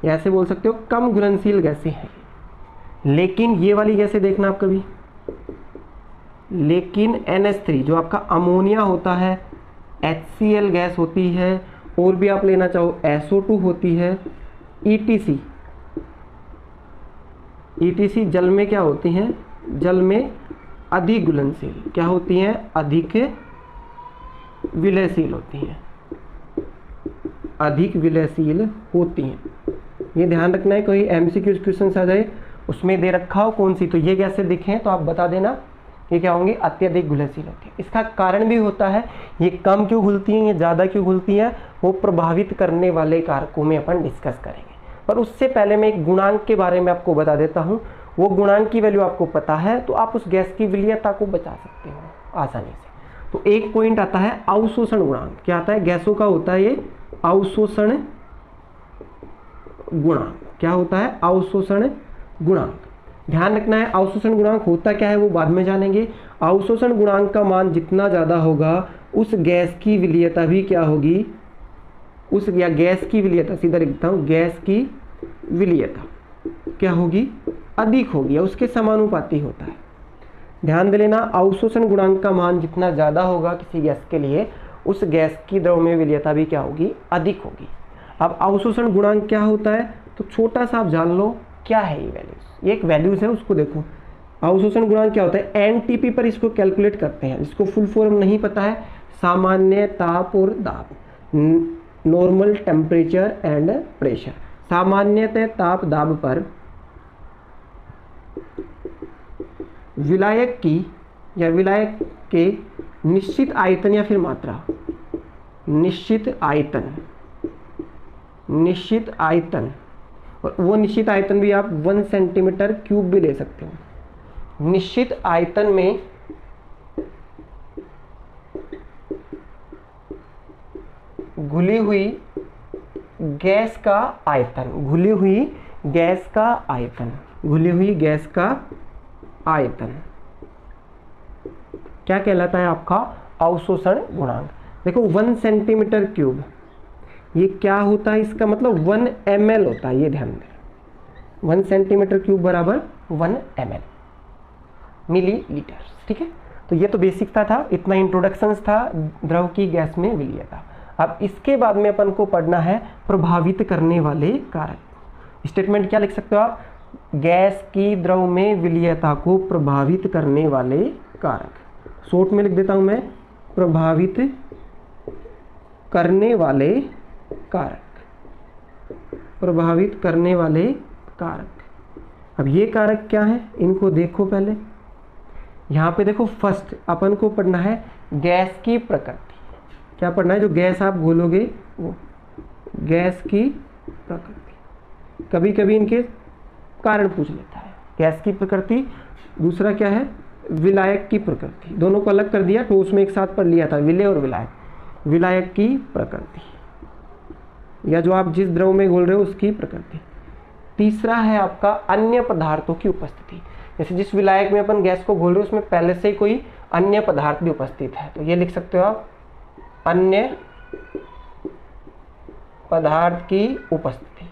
ऐसे बोल सकते हो कम घुलनशील गैसें हैं। लेकिन ये वाली गैसें देखना आप कभी, लेकिन NH3 जो आपका अमोनिया होता है, HCl गैस होती है, और भी आप लेना चाहो SO2 होती है ETC। ETC जल में क्या होती हैं, जल में अधिक घुलनशील, क्या होती हैं, अधिक विलयशील होती हैं, अधिक विलयशील होती हैं। ये ध्यान रखना है, कोई MCQ क्वेश्चन आ जाए उसमें दे रखा हो कौन सी, तो ये कैसे दिखें तो आप बता देना ये क्या होंगी, अत्यधिक घुलनशील होती है। इसका कारण भी होता है, ये कम क्यों घुलती हैं, ये ज़्यादा क्यों घुलती हैं, वो प्रभावित करने वाले कारकों में अपन डिस्कस करेंगे। पर उससे पहले मैं एक गुणांक के बारे में आपको बता देता हूँ। वो गुणांक की वैल्यू आपको पता है तो आप उस गैस की विलीयता को बचा सकते हो आसानी से। तो एक पॉइंट आता है अवशोषण गुणांक। क्या आता है, गैसों का होता है ये अवशोषण गुणांक। क्या होता है, अवशोषण गुणांक। ध्यान रखना है, अवशोषण गुणांक होता क्या है वो बाद में जानेंगे। अवशोषण गुणांक का मान जितना ज़्यादा होगा उस गैस की विलीयता भी क्या होगी, उस या गैस की विलीयता, सीधा लिखता हूँ, गैस की विलीयता क्या होगी, अधिक होगी या उसके समानुपाती होता है। ध्यान दे लेना, अवशोषण गुणांक का मान जितना ज़्यादा होगा किसी गैस के लिए उस गैस की द्रव में विलीयता भी क्या होगी, अधिक होगी। अब अवशोषण गुणांक क्या होता है तो छोटा सा आप जान लो क्या है ये वैल्यूज, ये एक वैल्यूज है उसको देखो। अवशोषण गुणांक क्या होता है, NTP पर इसको कैलकुलेट करते हैं, जिसको फुल फॉर्म नहीं पता है, सामान्य ताप और दाब, नॉर्मल टेम्परेचर एंड प्रेशर। सामान्यतः ताप दाब पर विलायक की या विलायक के निश्चित आयतन या फिर मात्रा, निश्चित आयतन, निश्चित आयतन, और वो निश्चित आयतन भी आप 1 सेंटीमीटर क्यूब भी ले सकते हो। निश्चित आयतन में घुली हुई गैस का आयतन, घुली हुई गैस का आयतन, घुली हुई गैस का आयतन क्या कहलाता है आपका, अवशोषण गुणांक। देखो 1 सेंटीमीटर क्यूब ये क्या होता है, इसका मतलब 1 ml होता है, ये ध्यान दें। 1 सेंटीमीटर क्यूब बराबर 1 ml, मिलीलीटर। ठीक है, तो ये तो बेसिक था, इतना इंट्रोडक्शन था द्रव की गैस में विलीयता। अब इसके बाद में अपन को पढ़ना है प्रभावित करने वाले कारक। स्टेटमेंट क्या लिख सकते हो आप, गैस की द्रव में विलीयता को प्रभावित करने वाले कारक। शॉर्ट में लिख देता हूं मैं, प्रभावित करने वाले कारक, प्रभावित करने वाले कारक। अब ये कारक क्या है, इनको देखो पहले। यहाँ पे देखो फर्स्ट अपन को पढ़ना है गैस की प्रकृति। क्या पढ़ना है, जो गैस आप घोलोगे वो गैस की प्रकृति। कभी कभी इनके कारण पूछ लेता है, गैस की प्रकृति। दूसरा क्या है, विलायक की प्रकृति। दोनों को अलग कर दिया तो उसमें एक साथ पढ़ लिया था, विलय और विलायक। विलायक की प्रकृति या जो आप जिस द्रव में घोल रहे हो उसकी प्रकृति। तीसरा है आपका अन्य पदार्थों की उपस्थिति। जैसे जिस विलायक में अपन गैस को घोल रहे हो उसमें पहले से ही कोई अन्य पदार्थ भी उपस्थित है, तो ये लिख सकते हो आप, अन्य पदार्थ की उपस्थिति,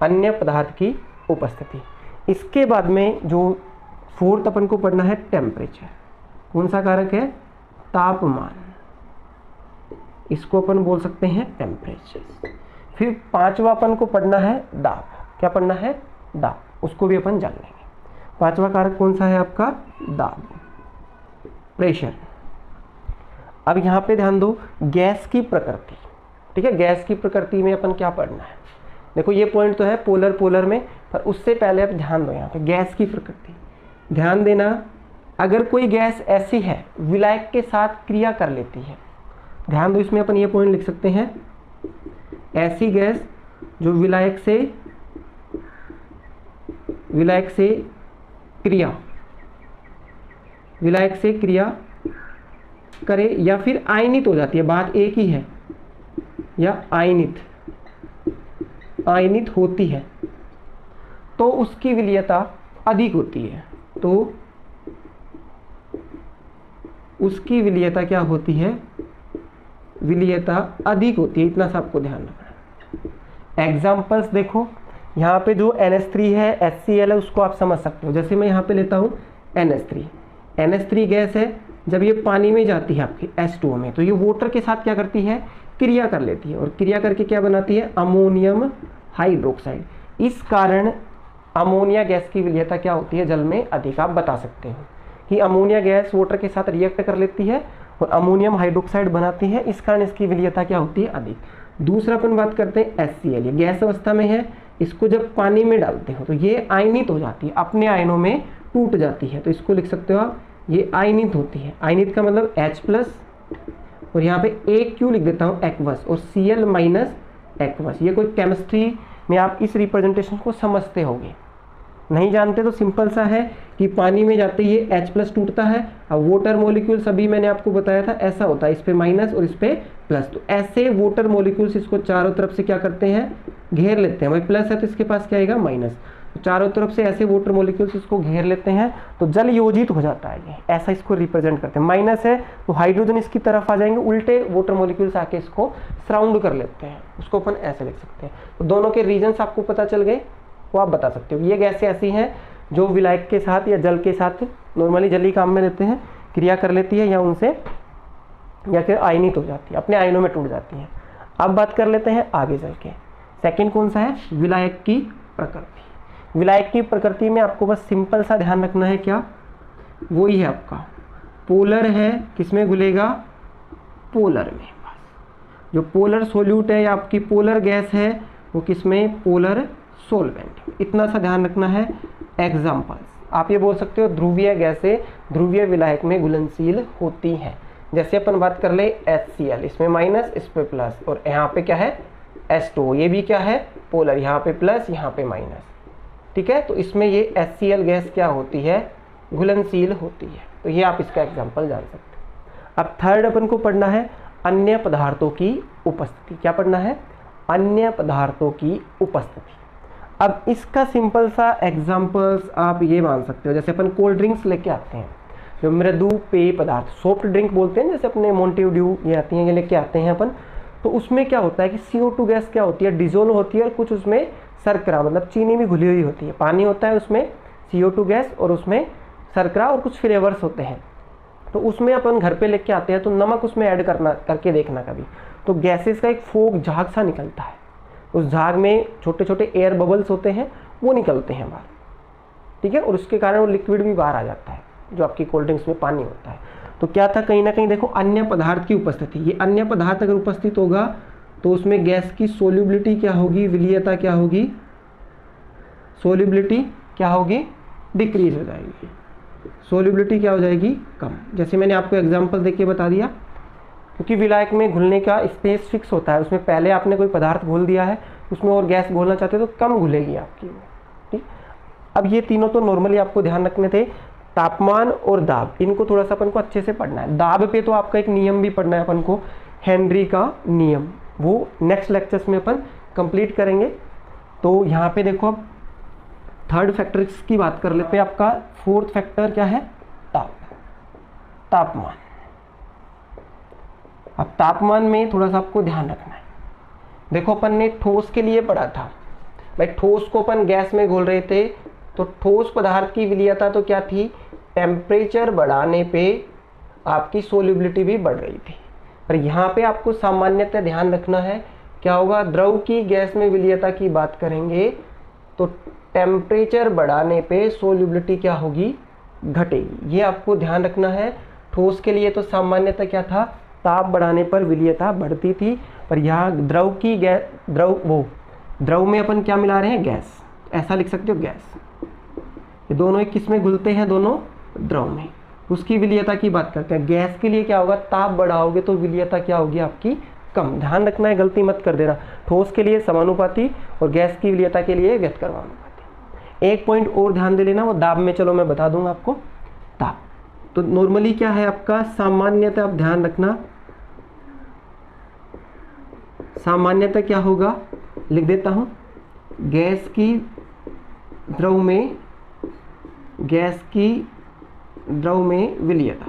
अन्य पदार्थ की उपस्थिति। इसके बाद में जो फोर्थ अपन को पढ़ना है टेम्परेचर। कौन सा कारक है, तापमान, इसको अपन बोल सकते हैं टेम्परेचर। फिर पांचवा अपन को पढ़ना है दाब। क्या पढ़ना है, दाब, उसको भी अपन जान लेंगे। पांचवा कारक कौन सा है आपका, दाब, प्रेशर। अब यहाँ पे ध्यान दो, गैस की प्रकृति। ठीक है, गैस की प्रकृति में अपन क्या पढ़ना है, देखो ये पॉइंट तो है पोलर पोलर में, पर उससे पहले आप ध्यान दो यहाँ पे गैस की प्रकृति। ध्यान देना, अगर कोई गैस ऐसी है विलायक के साथ क्रिया कर लेती है, ध्यान दो इसमें अपन ये पॉइंट लिख सकते हैं, ऐसी गैस जो विलायक से क्रिया करे या फिर आयनित हो जाती है, बात एक ही है, या आयनित होती है, तो उसकी विलीयता अधिक होती है। तो उसकी विलीयता क्या होती है, विलीयता अधिक होती है। इतना सा आपको ध्यान रखना है। एग्जाम्पल्स देखो, यहाँ पे जो NH3 है, HCl है, उसको आप समझ सकते हो। जैसे मैं यहाँ पे लेता हूँ NH3 गैस है, जब ये पानी में जाती है आपकी H2O में, तो ये वाटर के साथ क्या करती है, क्रिया कर लेती है, और क्रिया करके क्या बनाती है, अमोनियम हाइड्रोक्साइड। इस कारण अमोनिया गैस की विलीयता क्या होती है, जल में अधिक। आप बता सकते हो कि अमोनिया गैस वाटर के साथ रिएक्ट कर लेती है और अमोनियम हाइड्रोक्साइड बनाती है, इस कारण इसकी विलीयता क्या होती है, अधिक। दूसरा अपन बात करते हैं HCl, ये गैस अवस्था में है, इसको जब पानी में डालते हो तो ये आयनित हो जाती है, अपने आयनों में टूट जाती है, तो इसको लिख सकते हो आप, ये आयनित होती है। आयनित का मतलब H+, और यहाँ पे एक क्यों लिख देता हूँ, एक्वस, और Cl- एक्वस। ये कोई केमिस्ट्री में आप इस रिप्रेजेंटेशन को समझते होंगे, नहीं जानते तो सिंपल सा है कि पानी में जाते ही H+ टूटता है। अब वाटर मॉलिक्यूल सभी मैंने आपको बताया था ऐसा होता है, इस पे माइनस और इस पे प्लस, तो ऐसे वाटर मॉलिक्यूल्स इसको चारों तरफ से क्या करते हैं, घेर लेते हैं। भाई प्लस है तो इसके पास क्या आएगा, माइनस, तो चारों तरफ से ऐसे वाटर मॉलिक्यूल्स इसको घेर लेते हैं, तो जल योजित हो जाता है ये, ऐसा इसको रिप्रेजेंट करते हैं। माइनस है तो हाइड्रोजन इसकी तरफ आ जाएंगे, उल्टे वाटर मॉलिक्यूल्स आके इसको सराउंड कर लेते हैं, उसको अपन ऐसे लिख सकते हैं। तो दोनों के रीजन्स आपको पता चल गए, वो आप बता सकते हो। ये गैसें ऐसी हैं जो विलायक के साथ या जल के साथ, नॉर्मली जल ही काम में लेते हैं, क्रिया कर लेती है या उनसे या फिर आयनित हो जाती है, अपने आयनों में टूट जाती है। अब बात कर लेते हैं आगे चल के, सेकेंड कौन सा है, विलायक की प्रकृति। विलायक की प्रकृति में आपको बस सिंपल सा ध्यान रखना है, क्या, वही है आपका पोलर है, किसमें घुलेगा, पोलर में। बस जो पोलर सोल्यूट है या आपकी पोलर गैस है वो किसमें, पोलर सोलवेंट। इतना सा ध्यान रखना है। एग्जाम्पल्स आप ये बोल सकते हो, ध्रुवीय गैसें ध्रुवीय विलायक में घुलनशील होती हैं। जैसे अपन बात कर ले HCl, इसमें माइनस, इस पे प्लस, और यहाँ पे क्या है H2O, ये भी क्या है पोलर, यहाँ पे प्लस यहाँ पे माइनस, ठीक है। तो इसमें ये HCl गैस क्या होती है, घुलनशील होती है। तो ये आप इसका एग्जाम्पल जान सकते हैं। अब थर्ड अपन को पढ़ना है अन्य पदार्थों की उपस्थिति। क्या पढ़ना है, अन्य पदार्थों की उपस्थिति। अब इसका सिंपल सा एग्जाम्पल्स आप ये मान सकते हो, जैसे अपन कोल्ड ड्रिंक्स लेके आते हैं, जो मृदु पेय पदार्थ सॉफ्ट ड्रिंक बोलते हैं, जैसे अपने मोंटेव ड्यू ये आती हैं, ये लेके आते हैं अपन, तो उसमें क्या होता है कि CO2 गैस क्या होती है, डिजोल्व होती है, और कुछ उसमें शर्करा मतलब चीनी भी घुली हुई होती है। पानी होता है उसमें CO2 गैस और उसमें शर्करा और कुछ फ्लेवर्स होते हैं। तो उसमें अपन घर पे लेके आते हैं तो नमक उसमें ऐड करके देखना कभी, तो गैसेस का एक फोक झाग सा निकलता है, उस झाग में छोटे छोटे एयर बबल्स होते हैं, वो निकलते हैं बाहर, ठीक है, और उसके कारण वो लिक्विड भी बाहर आ जाता है, जो आपकी कोल्ड ड्रिंक्स में पानी होता है। तो क्या था, कहीं ना कहीं देखो अन्य पदार्थ की उपस्थिति, ये अन्य पदार्थ अगर उपस्थित होगा तो उसमें गैस की सोल्यूबिलिटी क्या होगी, विलीयता क्या होगी, सोल्यूबिलिटी क्या होगी, डिक्रीज हो जाएगी, सोल्यूबिलिटी क्या हो जाएगी, कम। जैसे मैंने आपको एग्जांपल देके बता दिया, क्योंकि विलायक में घुलने का स्पेस फिक्स होता है, उसमें पहले आपने कोई पदार्थ घोल दिया है, उसमें और गैस घोलना चाहते हो तो कम घुलेगी आपकी, ठीक। अब ये तीनों तो नॉर्मली आपको ध्यान रखने थे। तापमान और दाब, इनको थोड़ा सा अपन को अच्छे से पढ़ना है। दाब पे तो आपका एक नियम भी पढ़ना है अपन को, हेनरी का नियम, वो नेक्स्ट लेक्चर्स में अपन कंप्लीट करेंगे। तो यहाँ पे देखो अब थर्ड फैक्टर की बात कर लेते हैं। आपका फोर्थ फैक्टर क्या है, तापमान। अब तापमान में थोड़ा सा आपको ध्यान रखना है। देखो अपन ने ठोस के लिए पढ़ा था, भाई ठोस को अपन गैस में घोल रहे थे, तो ठोस पदार्थ की विलीयता तो क्या थी, टेम्परेचर बढ़ाने पे आपकी सोल्यूबिलिटी भी बढ़ रही थी। पर यहाँ पे आपको सामान्यतः ध्यान रखना है, क्या होगा, द्रव की गैस में विलीयता की बात करेंगे तो टेम्परेचर बढ़ाने पे सोल्यूबिलिटी क्या होगी, घटेगी। ये आपको ध्यान रखना है। ठोस के लिए तो सामान्यतः क्या था, ताप बढ़ाने पर विलीयता बढ़ती थी, पर यहाँ द्रव की द्रव में अपन क्या मिला रहे हैं, गैस, ऐसा लिख सकते हो गैस। ये दोनों एक किस में घुलते हैं, दोनों द्रव में, उसकी विलीयता की बात करते हैं। गैस के लिए क्या होगा, ताप बढ़ाओगे तो विलीयता क्या होगी आपकी, कम। ध्यान रखना है, गलती मत कर देना। ठोस के लिए समानुपाती और गैस की विलीयता के लिए व्यतिकर्मानुपाती। एक पॉइंट और ध्यान दे लेना, वो दाब में चलो मैं बता दूंगा आपको। ताप तो नॉर्मली क्या है आपका, सामान्यतः आप ध्यान रखना, सामान्यतः क्या होगा, लिख देता हूं, गैस की द्रव में विलीयता।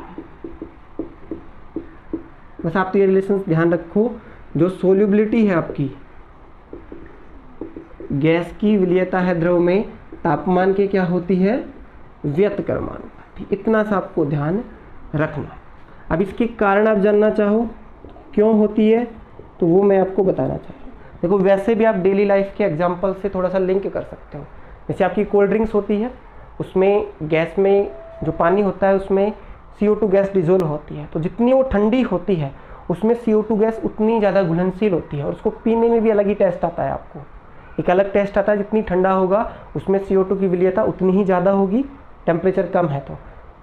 बस आप तो ये रिलेशन ध्यान रखो, जो सोल्यूबिलिटी है आपकी, गैस की विलीयता है द्रव में, तापमान के क्या होती है, व्यतिकर्मानुपाती। इतना सा आपको ध्यान रखना। अब इसके कारण आप जानना चाहो क्यों होती है, तो वो मैं आपको बताना चाहता हूँ। देखो वैसे भी आप डेली लाइफ के एग्जाम्पल से थोड़ा सा लिंक कर सकते हो। जैसे आपकी कोल्ड ड्रिंक्स होती है, उसमें गैस में जो पानी होता है उसमें CO2 गैस डिजोल्व होती है, तो जितनी वो ठंडी होती है उसमें CO2 गैस उतनी ज़्यादा घुलनशील होती है और उसको पीने में भी अलग ही टेस्ट आता है। आपको एक अलग टेस्ट आता है, जितनी ठंडा होगा उसमें CO2 की विलीयता उतनी ही ज़्यादा होगी, टेम्परेचर कम है तो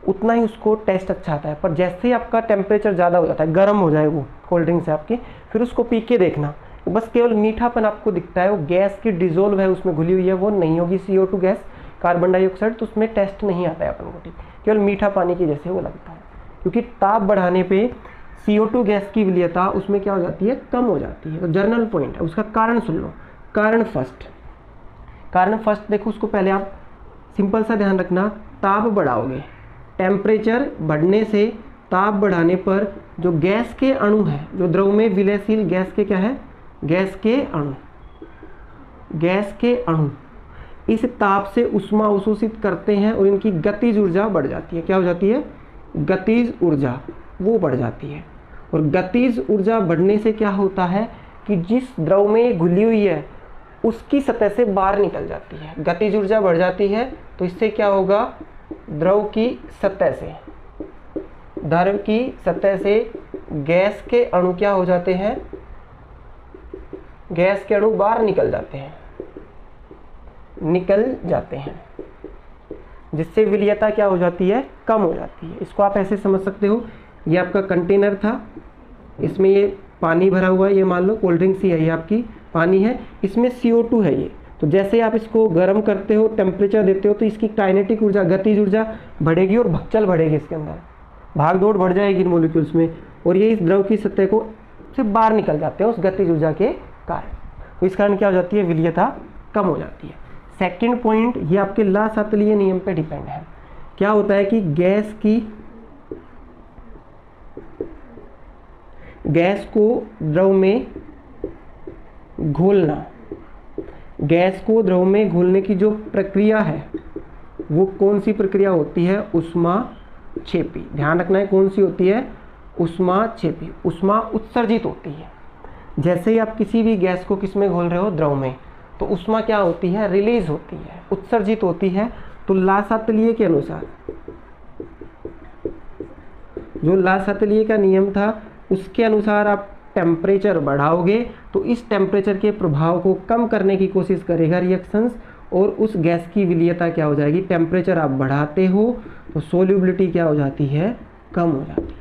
उतना ही उसको टेस्ट अच्छा आता है। पर जैसे ही आपका टेम्परेचर ज़्यादा हो जाता है, गर्म हो जाए वो कोल्ड ड्रिंक्स है आपकी, फिर उसको पी के देखना, बस केवल मीठापन आपको दिखता है, वो गैस की डिजोल्व है उसमें घुली हुई है, वो नहीं होगी CO2 गैस, कार्बन डाइऑक्साइड, तो उसमें टेस्ट नहीं आता है अपन को, ठीक, केवल मीठा पानी की जैसे वो लगता है। क्योंकि ताप बढ़ाने पे CO2 गैस की विलीयता उसमें क्या हो जाती है, कम हो जाती है। तो जर्नल पॉइंट है, उसका कारण सुन लो। कारण फर्स्ट देखो, उसको पहले आप सिंपल सा ध्यान रखना, ताप बढ़ाओगे, टेम्परेचर बढ़ने से ताप बढ़ाने पर जो गैस के अणु है, जो द्रव में विलयशील गैस के क्या है, गैस के अणु इस ताप से उष्मा अवशोषित करते हैं और इनकी गतिज ऊर्जा बढ़ जाती है। क्या हो जाती है, गतिज ऊर्जा वो बढ़ जाती है। और गतिज ऊर्जा बढ़ने से क्या होता है कि जिस द्रव में ये घुली हुई है उसकी सतह से बाहर निकल जाती है। गतिज ऊर्जा बढ़ जाती है तो इससे क्या होगा, द्रव की सतह से गैस के अणु क्या हो जाते हैं, गैस के अणु बाहर निकल जाते हैं, जिससे विलीयता क्या हो जाती है, कम हो जाती है। इसको आप ऐसे समझ सकते हो, ये आपका कंटेनर था, इसमें ये पानी भरा हुआ है, ये मान लो कोल्ड ड्रिंक्स ही है, ये आपकी पानी है, इसमें CO2 है ये। तो जैसे आप इसको गर्म करते हो, टेम्परेचर देते हो, तो इसकी काइनेटिक ऊर्जा, गतिज ऊर्जा बढ़ेगी और भगचल बढ़ेगी, इसके अंदर भाग दौड़ बढ़ जाएगी इन मॉलिक्यूल्स में, और ये इस द्रव की सतह को से बाहर निकल जाते हैं उस गतिज ऊर्जा के कारण। तो इस कारण क्या हो जाती है, विलीयता कम हो जाती है। सेकंड पॉइंट, ये आपके ला सातलीय नियम पे डिपेंड है। क्या होता है कि गैस को द्रव में घोलना, गैस को द्रव में घोलने की जो प्रक्रिया है वो कौन सी प्रक्रिया होती है, ऊष्माक्षेपी। ध्यान रखना है कौन सी होती है, ऊष्माक्षेपी। ऊष्मा उत्सर्जित होती है। जैसे ही आप किसी भी गैस को किस में घोल रहे हो, द्रव में, तो ऊष्मा क्या होती है, रिलीज होती है, उत्सर्जित होती है। तो ला सातलीय के अनुसार, जो ला सातलीय का नियम था उसके अनुसार आप टेम्परेचर बढ़ाओगे तो इस टेम्परेचर के प्रभाव को कम करने की कोशिश करेगा रिएक्शंस, और उस गैस की विलीयता क्या हो जाएगी, टेम्परेचर आप बढ़ाते हो तो सोल्यूबिलिटी क्या हो जाती है, कम हो जाती है।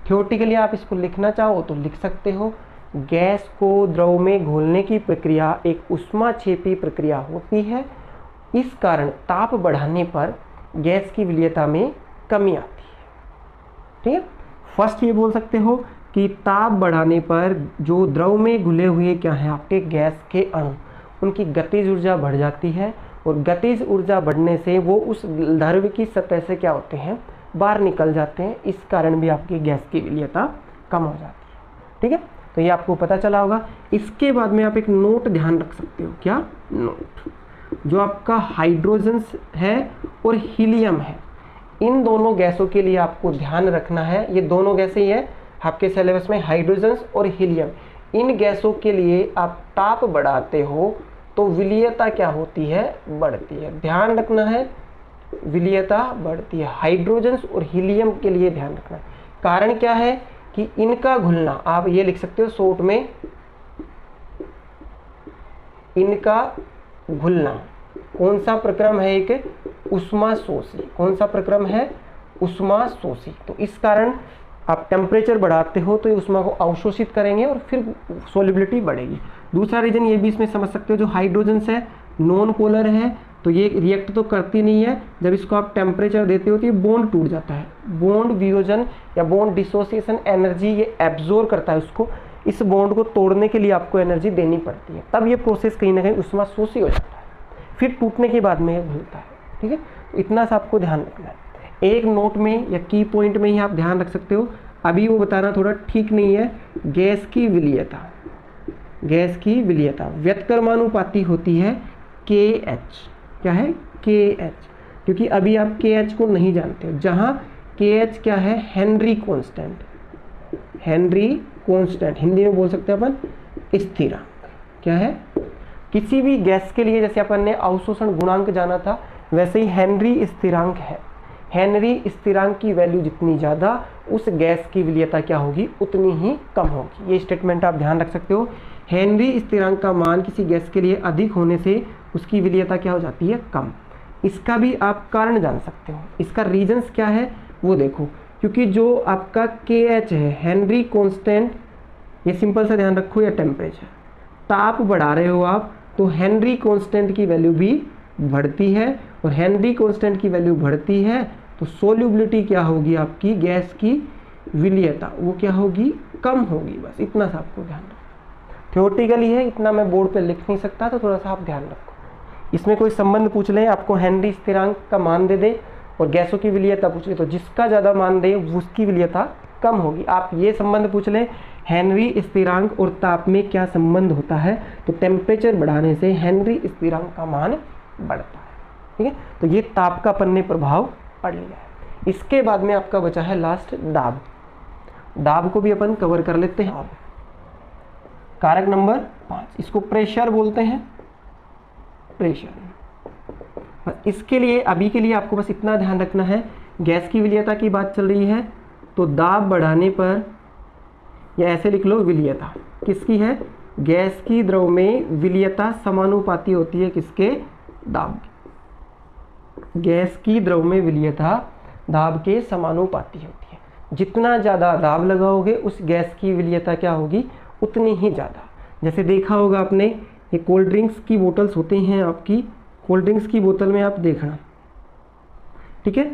थ्योरेटिकली आप इसको लिखना चाहो तो लिख सकते हो, गैस को द्रव में घोलने की प्रक्रिया एक ऊष्माक्षेपी प्रक्रिया होती है, इस कारण ताप बढ़ाने पर गैस की विलीयता में कमी आती है। ठीक है, फर्स्ट ये बोल सकते हो कि ताप बढ़ाने पर जो द्रव में घुले हुए क्या है आपके गैस के अणु, उनकी गतिज ऊर्जा बढ़ जाती है, और गतिज ऊर्जा बढ़ने से वो उस द्रव की सतह से क्या होते हैं, बाहर निकल जाते हैं, इस कारण भी आपकी गैस की विलीयता कम हो जाती है। ठीक है, तो ये आपको पता चला होगा। इसके बाद में आप एक नोट ध्यान रख सकते हो, क्या नोट, जो आपका हाइड्रोजन है और हीलियम है, इन दोनों गैसों के लिए आपको ध्यान रखना है, ये दोनों गैसें ही है आपके सिलेबस में, हाइड्रोजन और हीलियम। इन गैसों के लिए आप ताप बढ़ाते हो तो विलीयता क्या होती है, बढ़ती है। ध्यान रखना है, विलीयता बढ़ती है। हाइड्रोजन और हीलियम के लिए ध्यान रखना है। कारण क्या है कि इनका घुलना, आप ये लिख सकते हो शॉर्ट में, इनका घुलना कौन सा प्रक्रम है, एक ऊष्माशोषी। कौन सा प्रक्रम है, ऊष्माशोषी। तो इस कारण आप टेम्परेचर बढ़ाते हो तो ये ऊष्मा को अवशोषित करेंगे और फिर सोलिबिलिटी बढ़ेगी। दूसरा रीजन ये भी इसमें समझ सकते हो, जो हाइड्रोजन है नॉन पोलर है, तो ये रिएक्ट तो करती नहीं है, जब इसको आप टेम्परेचर देते हो तो ये बॉन्ड टूट जाता है। बॉन्ड वियोजन या बॉन्ड डिसोसिएशन एनर्जी ये एब्जॉर्ब करता है उसको, इस बॉन्ड को तोड़ने के लिए आपको एनर्जी देनी पड़ती है, तब ये प्रोसेस कहीं ना कहीं ऊष्माशोषी हो जाता है, फिर टूटने के बाद में ये घुलता है। ठीक है, तो इतना सा आपको ध्यान रखना है। एक नोट में या की पॉइंट में ही आप ध्यान रख सकते हो, अभी वो बताना थोड़ा ठीक नहीं है। गैस की विलीयता, गैस की विलीयता व्युत्क्रमानुपाती होती है KH। क्या है, KH, क्योंकि अभी आप KH को नहीं जानते हो। जहाँ KH क्या है, Henry constant, Henry constant, Hindi में बोल सकते हैं अपन स्थिरांक। क्या है, किसी भी गैस के लिए जैसे अपन ने अवशोषण गुणांक जाना था, वैसे ही हेनरी स्थिरांक है। हेनरी स्थिरांक की वैल्यू जितनी ज़्यादा, उस गैस की विलीयता क्या होगी, उतनी ही कम होगी। ये स्टेटमेंट आप ध्यान रख सकते हो। हेनरी स्थिरांक का मान किसी गैस के लिए अधिक होने से उसकी विलीयता क्या हो जाती है, कम। इसका भी आप कारण जान सकते हो। इसका रीजंस क्या है वो देखो, क्योंकि जो आपका KH है, हेनरी कांस्टेंट, ये सिंपल सा ध्यान रखो, या टेम्परेचर, ताप बढ़ा रहे हो आप, तो हेनरी कांस्टेंट की वैल्यू भी बढ़ती है, और हेनरी कांस्टेंट की वैल्यू बढ़ती है तो सोल्यूबिलिटी क्या होगी आपकी, गैस की विलीयता वो क्या होगी, कम होगी। बस इतना सा आपको ध्यान रखो। थ्योरेटिकली है, इतना मैं बोर्ड पे लिख नहीं सकता, तो थोड़ा सा आप ध्यान रखो। इसमें कोई संबंध पूछ ले, आपको हेनरी स्थिरांक का मान दे दे और गैसों की विलीयता पूछ ले, तो जिसका ज़्यादा मान दे उसकी विलीयता कम होगी। आप ये संबंध पूछ ले, हेनरी स्थिरांक और ताप में क्या संबंध होता है, तो टेम्परेचर बढ़ाने से हेनरी स्थिरांक का मान बढ़ता है। ठीक है, तो ये ताप का अपन ने प्रभाव पढ़ लिया है। इसके बाद में आपका बचा है लास्ट दाब। दाब को भी अपन कवर कर लेते हैं। कारक नंबर 5, इसको प्रेशर बोलते हैं, प्रेशर। इसके लिए अभी के लिए आपको बस इतना ध्यान रखना है, गैस की विलीयता की बात चल रही है, तो दाब बढ़ाने पर, या ऐसे लिख लो, विलीयता किसकी है, गैस की द्रव में विलीयता समानुपाती होती है किसके, दाब की। गैस की द्रव में विलीयता दाब के समानुपाती होती है। जितना ज़्यादा दाब लगाओगे उस गैस की विलीयता क्या होगी, उतनी ही ज़्यादा। जैसे देखा होगा आपने, ये कोल्ड ड्रिंक्स की बोतल्स होती हैं आपकी, कोल्ड ड्रिंक्स की बोतल में आप देखना, ठीक है,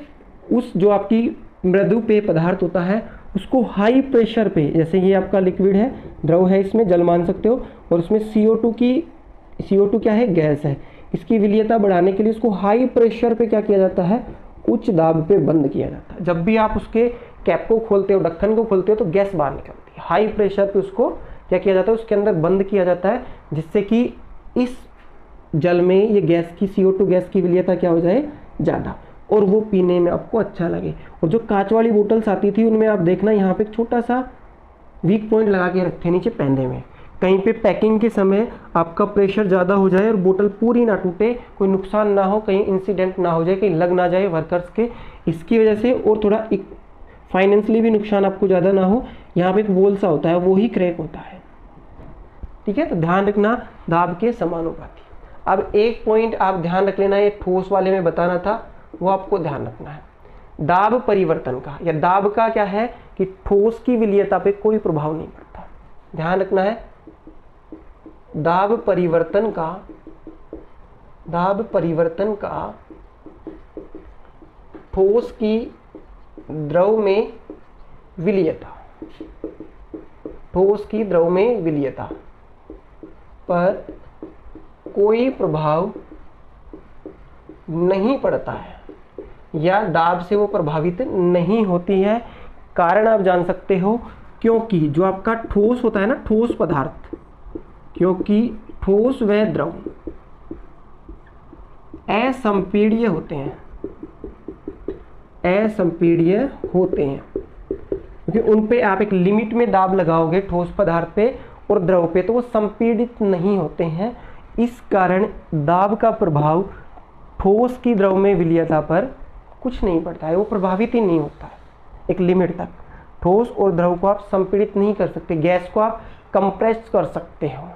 उस जो आपकी मृदु पेय पदार्थ होता है उसको हाई प्रेशर पे, जैसे ये आपका लिक्विड है, द्रव है, इसमें जल मान सकते हो, और उसमें CO2 क्या है, गैस है, इसकी विलीयता बढ़ाने के लिए उसको हाई प्रेशर पे क्या किया जाता है, उच्च दाब पे बंद किया जाता है। जब भी आप उसके कैप को खोलते हो, ढक्कन को खोलते हो, तो गैस बाहर निकलती है। हाई प्रेशर पे उसको क्या किया जाता है, उसके अंदर बंद किया जाता है, जिससे कि इस जल में ये गैस की CO2 गैस की विलीयता क्या हो जाए, ज़्यादा, और वो पीने में आपको अच्छा लगे। और जो कांच वाली बोतल्स आती थी उनमें आप देखना यहाँ पे एक छोटा सा वीक पॉइंट लगा के रखते हैं नीचे पैंधे में, कहीं पे पैकिंग के समय आपका प्रेशर ज़्यादा हो जाए और बोतल पूरी ना टूटे, कोई नुकसान ना हो, कहीं इंसिडेंट ना हो जाए, कहीं लग ना जाए वर्कर्स के, इसकी वजह से, और थोड़ा फाइनेंशियली भी नुकसान आपको ज़्यादा ना हो, यहाँ पे एक वोल सा होता है, वो ही क्रैक होता है। ठीक है, तो ध्यान रखना दाब के समानुपाती। अब एक पॉइंट आप ध्यान रख लेना, ये ठोस वाले में बताना था, वो आपको ध्यान रखना है। दाब परिवर्तन का, या दाब का क्या है कि ठोस की विलीयता पे कोई प्रभाव नहीं पड़ता। ध्यान रखना है, दाब परिवर्तन का ठोस की द्रव में विलीयता, ठोस की द्रव में विलीयता पर कोई प्रभाव नहीं पड़ता है, या दाब से वो प्रभावित नहीं होती है। कारण आप जान सकते हो, क्योंकि जो आपका ठोस होता है ना, ठोस पदार्थ, क्योंकि ठोस व द्रव असंपीड्य होते हैं, असंपीड्य होते हैं, क्योंकि उन पे आप एक लिमिट में दाब लगाओगे ठोस पदार्थ पे और द्रव पे, तो वो संपीड़ित नहीं होते हैं। इस कारण दाब का प्रभाव ठोस की द्रव में विलीयता पर कुछ नहीं पड़ता है, वो प्रभावित ही नहीं होता है एक लिमिट तक। ठोस और द्रव को आप संपीड़ित नहीं कर सकते, गैस को आप कंप्रेस कर सकते हो,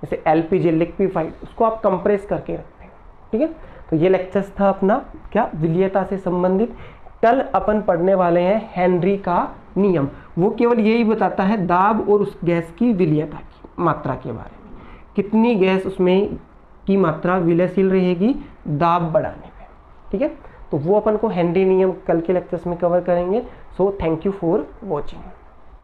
जैसे LPG लिक्विफाइड, उसको आप कंप्रेस करके रखते हो। ठीक है, तो ये लेक्चर्स था अपना क्या, विलीयता से संबंधित। कल अपन पढ़ने वाले हैं हेनरी का नियम, वो केवल यही बताता है दाब और उस गैस की विलीयता की मात्रा के बारे में, कितनी गैस उसमें की मात्रा विलयशील रहेगी दाब बढ़ाने में। ठीक है, तो वो अपन को हेनरी नियम कल के लेक्चर्स में कवर करेंगे। So thank you for watching.